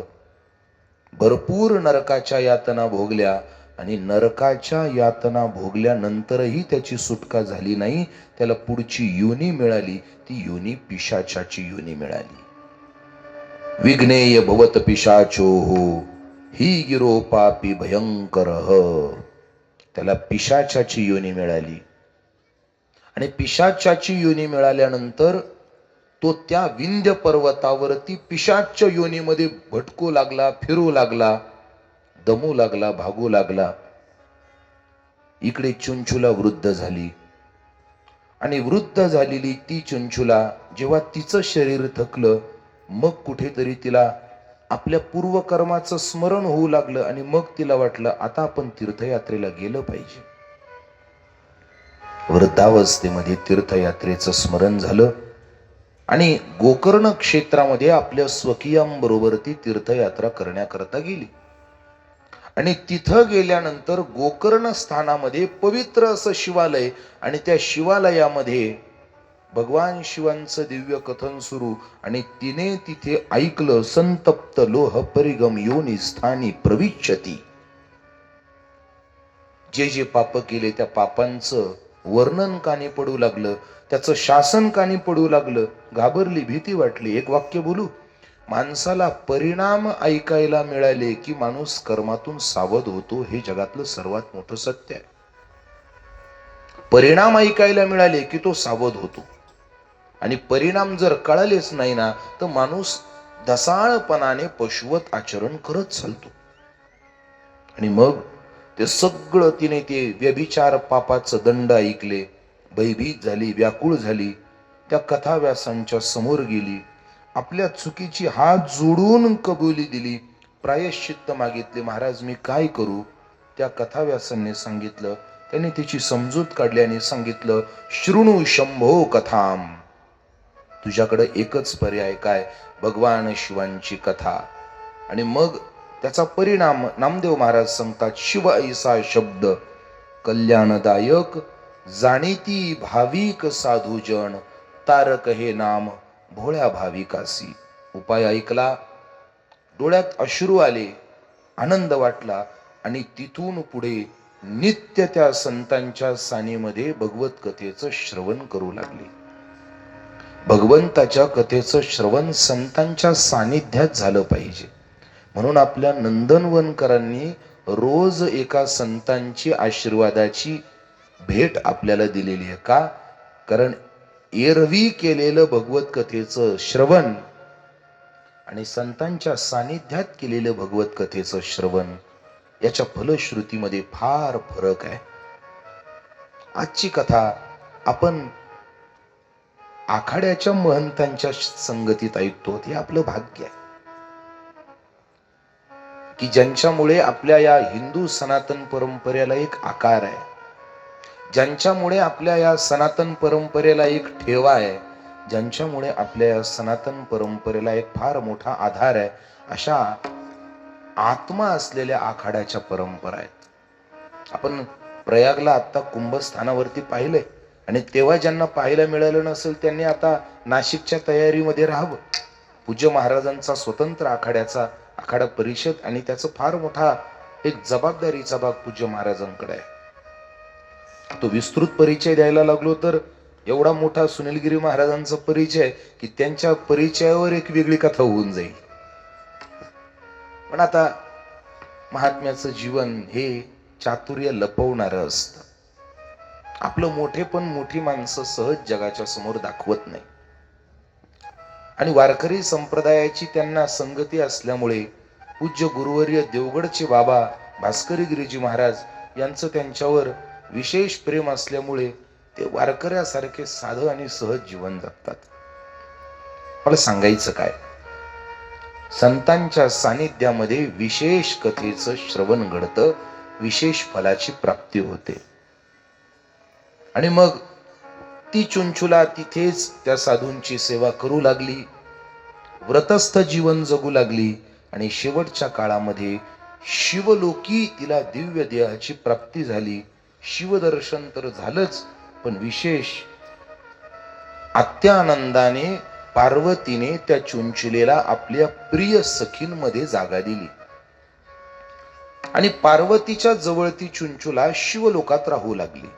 भरपूर नरकाच्या यातना भोगल्या आणि नरकाच्या यातना भोगल्यानंतरही त्याची सुटका झाली नाही. त्याला पुढची योनी मिळाली, ती योनी पिशाचाची योनी मिळाली. विघ्नेय भवत पिशाचो हो ही गिरो पापी भयंकर. त्याला पिशाचाची योनी मिळाली आणि पिशाचाची योनी मिळाल्यानंतर तो त्या विंध्य पर्वतावरती पिशाच्य योनीमध्ये भटकू लागला, फिरू लागला, दमू लागला, भागू लागला. इकडे चुंचुला वृद्ध झाली आणि वृद्ध झालेली ती चुंचुला जेव्हा तिचं शरीर थकलं, मग कुठेतरी तिला आपल्या पूर्वकर्माचं स्मरण होऊ लागलं आणि मग तिला वाटलं आता आपण तीर्थयात्रेला गेलं पाहिजे. वृद्धावस्थेमध्ये तीर्थयात्रेचं स्मरण झालं आणि गोकर्ण क्षेत्रामध्ये आपल्या स्वकीयांबरोबर ती तीर्थयात्रा करण्याकरता गेली. आणि तिथं गेल्यानंतर गोकर्ण स्थानामध्ये पवित्र असं शिवालय आणि त्या शिवालयामध्ये भगवान शिवांचं दिव्य कथन सुरू आणि तिने तिथे ऐकलं, संतप्त लोह परिगम योनी स्थानी प्रविच्यती. जे जे पाप केले त्या पापांचं वर्णन कानी पडू लागलं, त्याचं शासन कानी पडू लागलं. घाबरली, भीती वाटली. एक वाक्य बोलू, माणसाला परिणाम ऐकायला मिळाले की माणूस कर्मातून सावध होतो. हे जगातलं सर्वात मोठं सत्य आहे. परिणाम ऐकायला मिळाले की तो सावध होतो आणि परिणाम जर कळालेच नाही ना तर माणूस दसाळपणाने पशुवत आचरण करत चालतो. आणि मग ते सगळं तिने ते व्यभिचार पापाचं दंड ऐकले, भयभीत झाली, व्याकुळ झाली. त्या कथाव्यासांच्या समोर गेली, आपल्या चुकीची हात जोडून कबुली दिली, प्रायश्चित्त मागितले. महाराज मी काय करू? त्या कथाव्यासांनी सांगितलं. त्यांनी तिची समजूत काढली आणि सांगितलं, शृणु शंभो कथाम. तुझ्याकडे एकच पर्याय, काय? भगवान शिवांची कथा. आणि मग त्याचा परिणाम नामदेव महाराज सांगतात, शिव ऐसा शब्द कल्याणदायक, जाणीती भाविक साधूजन, तारक हे नाम भोळ्या भाविकासी. उपाय ऐकला, डोळ्यात अश्रू आले, आनंद वाटला आणि तिथून पुढे नित्य त्या संतांच्या सानीमध्ये भगवत कथेचं श्रवण करू लागले. भगवंताच्या कथेचं श्रवण संतांच्या सानिध्यात झालं पाहिजे. म्हणून आपल्या नंदनवनकरांनी रोज एका संतांची आशीर्वादाची भेट आपल्याला दिलेली आहे. का? कारण एरवी केलेलं भगवत कथेचं श्रवण आणि संतांच्या सानिध्यात केलेलं भगवत कथेचं श्रवण याच्या फलश्रुतीमध्ये फार फरक आहे. आजची कथा आपण आखाड्याच्या महंतांच्या संगतीत ऐकतो. हे आपलं भाग्य आहे की ज्यांच्यामुळे आपल्या या हिंदू सनातन परंपरेला एक आकार आहे, ज्यांच्यामुळे आपल्या या सनातन परंपरेला एक ठेवा आहे, ज्यांच्यामुळे आपल्या या सनातन परंपरेला एक फार मोठा आधार आहे, अशा आत्मा असलेल्या आखाड्याच्या परंपरा आहेत. आपण प्रयागला आता कुंभस्थानावरती पाहिलंय आणि तेव्हा ज्यांना पाहायला मिळालं नसेल त्यांनी आता नाशिकच्या तयारीमध्ये राहावं. पूज्य महाराजांचा स्वतंत्र आखाड्याचा आखाडा परिषद आणि त्याचा फार मोठा एक जबाबदारीचा भाग पूज्य महाराजांकडे आहे. तो विस्तृत परिचय द्यायला लागलो तर एवढा मोठा सुनीलगिरी महाराजांचा परिचय की त्यांच्या परिचयावर एक वेगळी कथा होऊन जाईल. पण आता महात्म्याचं जीवन हे चातुर्य लपवणारं असतं. आपलं मोठेपण मोठी माणसं सहज जगाच्या समोर दाखवत नाही. आणि वारकरी संप्रदायाची त्यांना संगती असल्यामुळे पूज्य गुरुवर्य देवगडचे बाबा भास्करी गिरीजी महाराज यांचं त्यांच्यावर विशेष प्रेम असल्यामुळे ते वारकऱ्यासारखे साधं आणि सहज जीवन जगतात. मला सांगायचं काय, संतांच्या सानिध्यामध्ये विशेष कथेचं श्रवण घडतं, विशेष फलाची प्राप्ती होते. आणि मग ती चुंचुला तिथेच त्या साधूंची सेवा करू लागली, व्रतस्थ जीवन जगू लागली आणि शेवटच्या काळामध्ये शिवलोकी तिला दिव्य देहाची प्राप्ती झाली. शिवदर्शन तर झालंच, पण विशेष अत्यानंदाने पार्वतीने त्या चुंचुलेला आपल्या प्रिय सखींमध्ये जागा दिली आणि पार्वतीच्या जवळ ती चुंचुला शिवलोकात राहू लागली.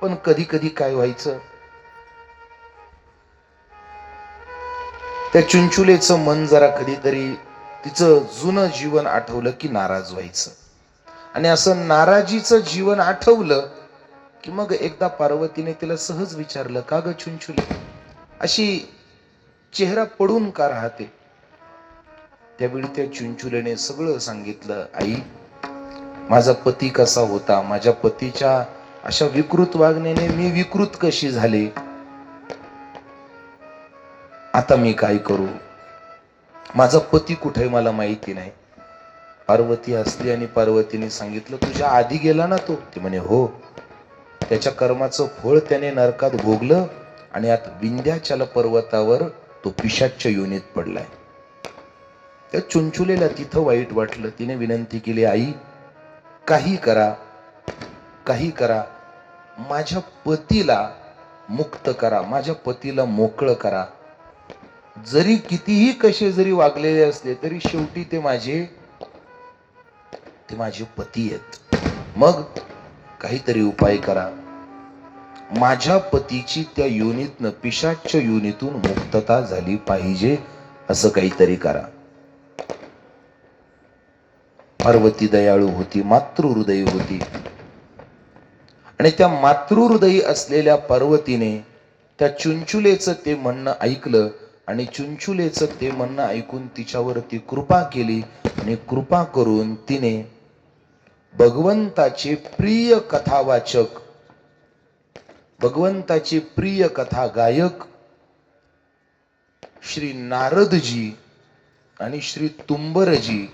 पण कधी कधी काय व्हायचं, त्या चुंचुलेचं मन जरा कधीतरी तिचं जुनं जीवन आठवलं की नाराज व्हायचं. आणि असं नाराजीचं जीवन आठवलं की मग एकदा पार्वतीने तिला सहज विचारलं, का ग चुंचुले, अशी चेहरा पडून का राहते? त्यावेळी त्या चुंचुलेने सगळं सांगितलं. आई, माझा पती कसा होता, माझ्या पतीच्या अशा विकृत वागण्याने मी विकृत कशी झाले, आता मी काय करू, माझा पती कुठे मला माहिती नाही. पार्वती असली आणि पार्वतीने सांगितलं, तुझ्या आधी गेला ना तो? ते म्हणे हो. त्याच्या कर्माचं फळ त्याने नरकात भोगलं आणि आता विंध्याचल पर्वतावर तो पिशाच्य योनीत पडलाय. त्या चुंचुलेला तिथं वाईट वाटलं. तिने विनंती केली, आई काही करा, काही करा, माझ्या पतीला मुक्त करा, माझ्या पतीला मोकळं करा. जरी कितीही कसे जरी वागलेले असले तरी शेवटी ते माझे पती आहेत. मग काहीतरी उपाय करा, माझ्या पतीची त्या योनीतनं, पिशाच्य योनीतून मुक्तता झाली पाहिजे, असं काहीतरी करा. पार्वती दयाळू होती, मातृहृदयी होती आणि त्या मातृहृदयी असलेल्या पार्वतीने त्या चुंचुलेचं ते म्हणणं ऐकलं आणि चुंचुलेचं ते म्हणणं ऐकून तिच्यावरती कृपा केली आणि कृपा करून तिने भगवंताचे प्रिय कथावाचक, भगवंताचे प्रिय कथा गायक श्री नारदजी आणि श्री तुंबरजी,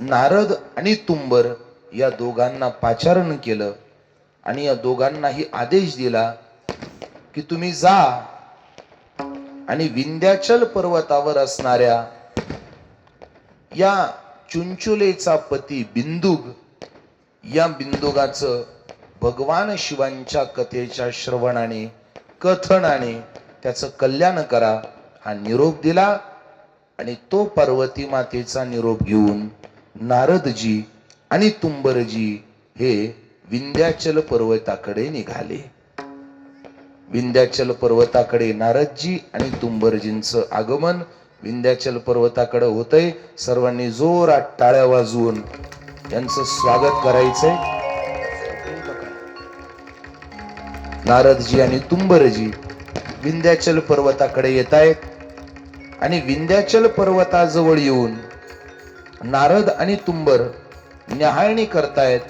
नारद आणि तुंबर या दोघांना पाचारण केलं आणि या दोघांनाही आदेश दिला की तुम्ही जा आणि विंध्याचल पर्वतावर असणाऱ्या या चुंचुलेचा पती बिंदुग, या बिंदुगाचं भगवान शिवांच्या कथेच्या श्रवणाने, कथनाने त्याचं कल्याण करा, हा निरोप दिला. आणि तो पार्वती मातेचा निरोप घेऊन नारदजी आणि तुंबरजी हे विंध्याचल पर्वताकडे निघाले. विंध्याचल पर्वताकडे नारदजी आणि तुंबरजींचं आगमन विंध्याचल पर्वताकडे होतंय. सर्वांनी जोरात टाळ्या वाजवून यांचं स्वागत करायचंय. नारदजी आणि तुंबरजी विंध्याचल पर्वताकडे येत आहेत आणि विंध्याचल पर्वताजवळ येऊन नारद आणि तुंबर न्याहाळणी करतायत,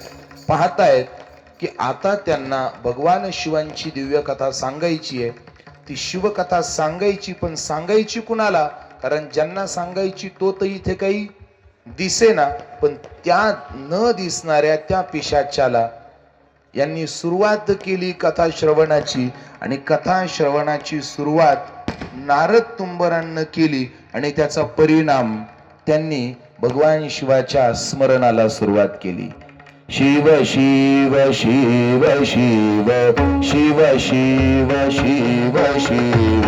पाहतायत की आता त्यांना भगवान शिवांची दिव्य कथा सांगायची आहे. ती शिवकथा सांगायची, पण सांगायची कुणाला? कारण ज्यांना सांगायची तो तर इथे काही दिसेना, पण त्या न दिसणाऱ्या त्या पिशाच्याला यांनी सुरुवात केली कथा श्रवणाची. आणि कथा श्रवणाची सुरुवात नारद तुंबरांना केली आणि त्याचा परिणाम त्यांनी भगवान शिवाच्या स्मरणाला सुरुवात केली. शिव शिव शिव शिव शिव शिव शिव शिव शिव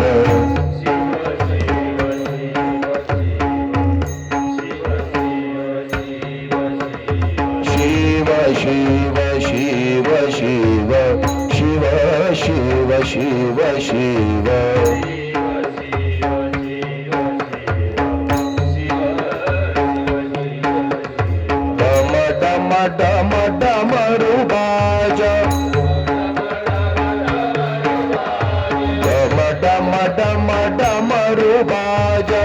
शिव शिव शिव शिव शिव शिव डम डमरू बाजा, डम डम डमरू बाजा,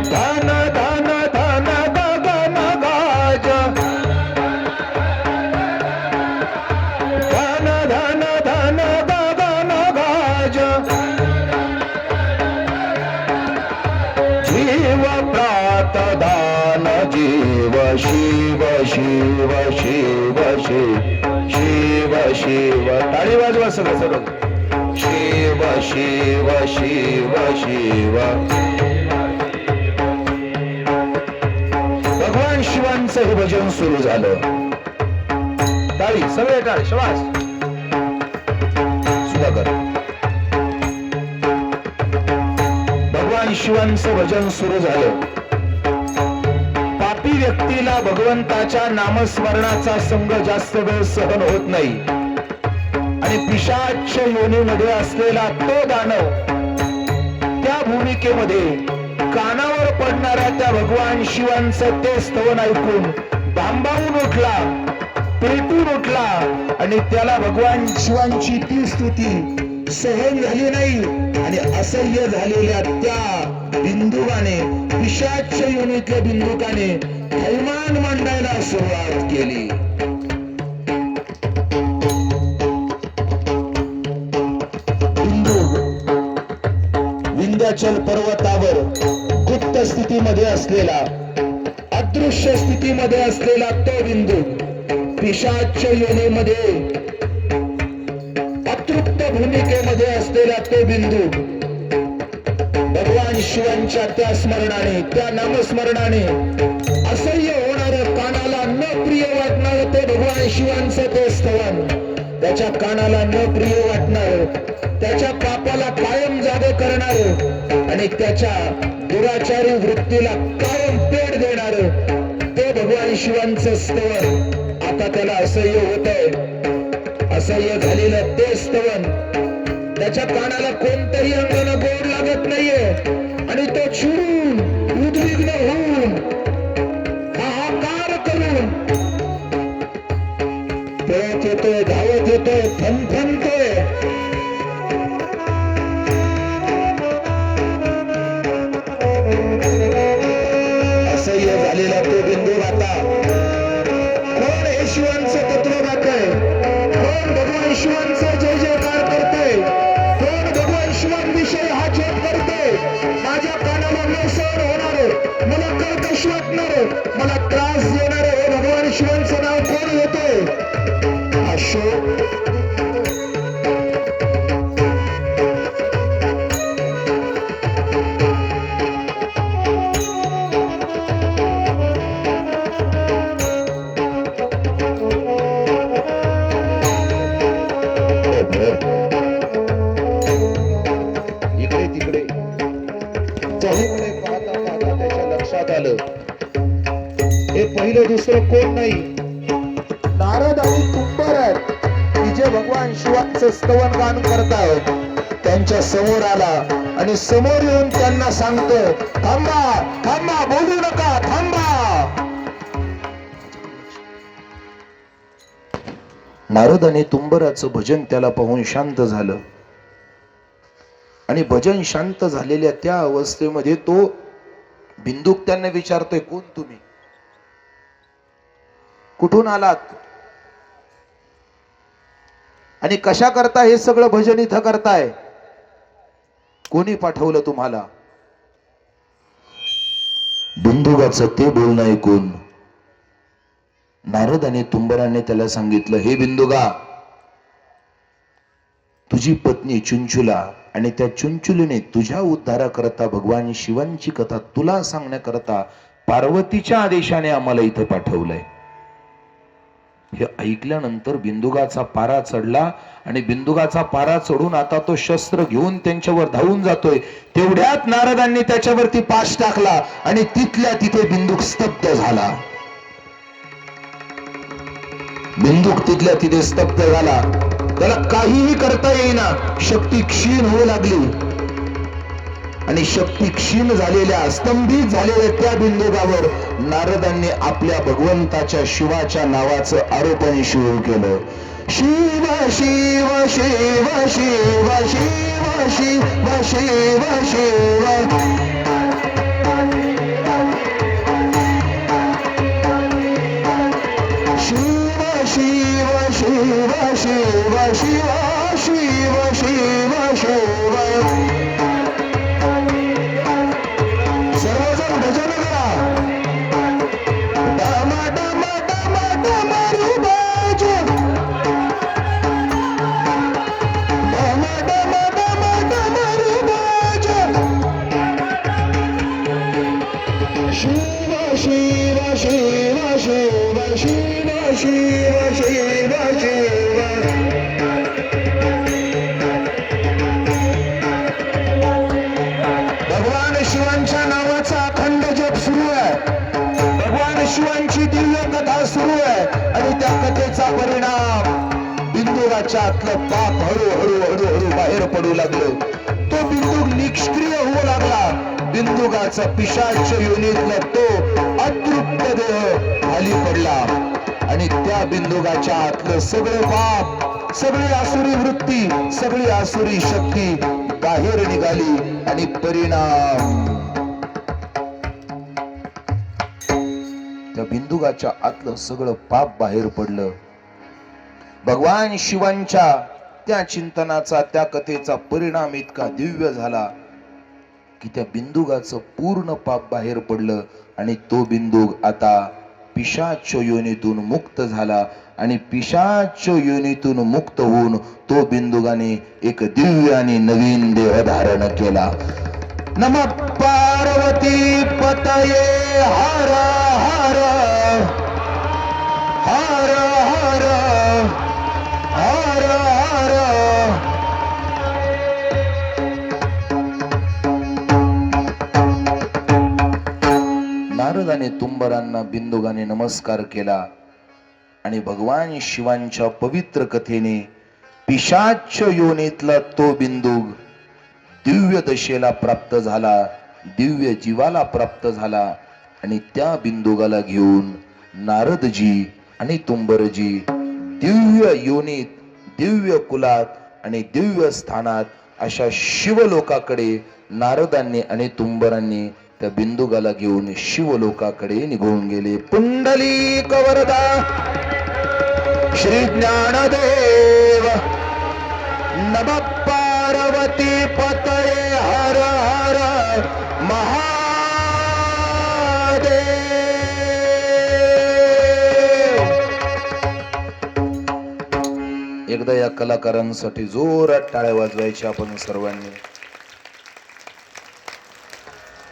धन धन धन गगन गाजा, शिव शिव शिव शिव शिव टाळी वाजवा सगळं शिव शिव शिव शिव भगवान शिवांचं हे भजन सुरू झालं. टाळी सगळे टाळी श्वास सुधाकर. भगवान शिवांचं भजन सुरू झालं. पापी व्यक्तीला भगवंताच्या नामस्मरणाचा संग जास्त वेळ सहन होत नाही आणि पिशाच योनीमध्ये असलेला तो दानव त्या भूमिकेमध्ये कानावर पडणाऱ्या त्या भगवान शिवांचं ते स्तवन ऐकून भांबावून उठला, पेटून उठला आणि त्याला भगवान शिवांची ती स्तुती सहन झाली नाही आणि असह्य झालेल्या त्या बिंदुकाने पिशाच योनीतल्या बिंदुकाने अवमान मांडायला सुरुवात केली. विंध्याचल पर्वतावर गुप्त स्थितीमध्ये असलेला, अदृश्य स्थितीमध्ये असलेला तो बिंदू पिशाच योनीमध्ये अतृप्त भूमिकेमध्ये असलेला तो बिंदू भगवान शिवांच्या त्या स्मरणाने, त्या नामस्मरणाने असह्य होणारं, कानाला न प्रिय वाटणार ते भगवान शिवांचं ते स्तवन, त्याच्या कानाला न प्रिय वाटणार, त्याच्या पापाला कायम जागे करणार आणि त्याच्या दुराचारी वृत्तीला कायम पेट देणार ते भगवान शिवांचं स्तवन आता त्याला असह्य होतंय. असह्य झालेलं ते स्तवन त्याच्या कानाला कोणतंही अंगानं गोड लागत नाहीये आणि तो चिडून, उद्विग्न होऊन, हाहाकार करून पळत येतोय, धावत येतोय, थमथमतोय. असह्य झालेला तो बिंदू आता कोण हे शिवांचं तत्व गातंय, कोण भगवान शिवांचं जय जयकार करतोय, कोण भगवान शिवांविषयी हा जप करतोय. माझ्या कानाला न सहन होणार, मला कर्कश वाटणार, मला त्रास देणार हे भगवान शिवांचं नाव कोण घेतोय? अशोक. इकडे तिकडे चहूकडे पाहता पाहता त्याच्या लक्षात आलं हे पहिलं दुसरं कोण नाही, नारद आणि तुंबर की जे भगवान शिवांचं स्तवन गान करतायत. त्यांच्या समोर आला आणि समोर येऊन त्यांना सांगतो, थांबा थांबा, बोलू नका, थांबा. नारद आणि तुंबराचं भजन त्याला पाहून शांत झालं आणि भजन शांत झालेल्या त्या अवस्थेमध्ये तो बिंदूक त्यांना विचारतोय, कोण तुम्ही, कुठून आलात आणि कशा करता हे सगळं भजन इथं करताय, कोणी पाठवलं तुम्हाला? बिंदुकाचं ते बोलणं ऐकून नारद आणि तुंबराने त्याला सांगितलं, हे बिंदुका, तुझी पत्नी चुंचुला आणि त्या चुंचुलीने तुझ्या उद्धाराकरता भगवान शिवांची कथा तुला सांगण्याकरता पार्वतीच्या आदेशाने आम्हाला इथं पाठवलंय. हे ऐकल्यानंतर बिंदुकाचा पारा चढला आणि बिंदुकाचा पारा चढून आता तो शस्त्र घेऊन त्यांच्यावर धावून जातोय. तेवढ्यात नारदांनी त्याच्यावरती पाश टाकला आणि तिथल्या तिथे बिंदूक स्तब्ध झाला. बिंदूक तिथल्या तिथे स्तब्ध झाला. त्याला काहीही करता येईना. शक्ती क्षीण होऊ लागली आणि शक्ती क्षीण झालेल्या, स्तंभित झालेल्या त्या बिंदुकावर नारदांनी आपल्या भगवंताच्या शिवाच्या नावाचं आरोपण सुरू केलं. शिव शिव शिव शिव शिव शिव शिव शिव शिव शिव शिव शिव शिव शिव शिव. सर्वजण भजन करा. बिंदुगाच्या आतलं पाप हळूहळू बाहेर पडू लागलं. तो बिंदू निष्क्रिय होऊ लागला. बिंदुगाचा पिशाच योनीतला तो अतृप्त देह खाली पडला आणि त्या बिंदुगाच्या आतलं सगळं पाप, सगळी आसुरी वृत्ती, सगळी आसुरी शक्ती बाहेर निघाली आणि परिणाम त्या बिंदुगाच्या आतलं सगळं पाप बाहेर पडलं. भगवान शिवांच्या त्या चिंतनाचा, त्या कथेचा परिणाम इतका दिव्य झाला की त्या बिंदुगाचं पूर्ण पाप बाहेर पडलं आणि तो बिंदुग आता पिशाच योनीतून मुक्त झाला आणि पिशाच योनीतून मुक्त होऊन तो बिंदुगाने एक दिव्य आणि नवीन देह धारण केला. नमः पार्वती पतये हर हर हर हर हर हर. नारदाने तुंबरांना बिंदुगाने नमस्कार केला आणि भगवान शिवांच्या पवित्र कथेने पिशाच योनीतला तो बिंदुग दिव्य दशेला प्राप्त झाला, दिव्य जीवाला प्राप्त झाला आणि त्या बिंदुगाला घेऊन नारदजी आणि तुंबरजी दिव्य योनीत, दिव्य कुलात आणि दिव्य स्थानात अशा शिवलोकाकडे नारदांनी आणि तुंबरांनी त्या बिंदुगाला घेऊन शिवलोकाकडे निघून गेले. पुंडलिक वरदा श्री ज्ञानदेव नमः पार्वती पतये हर हर महादेव. एकदा या कलाकारांसाठी जोरात टाळ्या वाजवायच्या आपण सर्वांनी.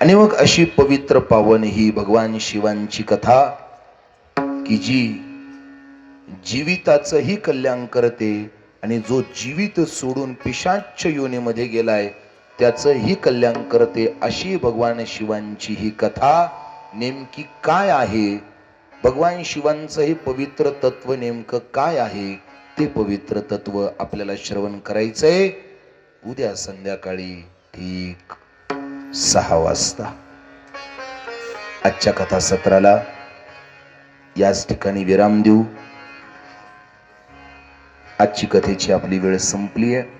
आणि मग अशी पवित्र पावन ही भगवान शिवांची कथा की जी जीविताचंही कल्याण करते आणि जो जीवित सोडून पिशाच योनीमध्ये गेलाय त्याचंही कल्याण करते. अशी भगवान शिवांची ही कथा नेमकी काय आहे, भगवान शिवांचं हे पवित्र तत्व नेमकं काय आहे, ते पवित्र तत्व आपल्याला श्रवण करायचंय उद्या संध्याकाळी ठीक 6 वाजता. आजच्या कथा सत्राला याच ठिकाणी विराम देऊ. आजची कथेची आपली वेळ संपली आहे.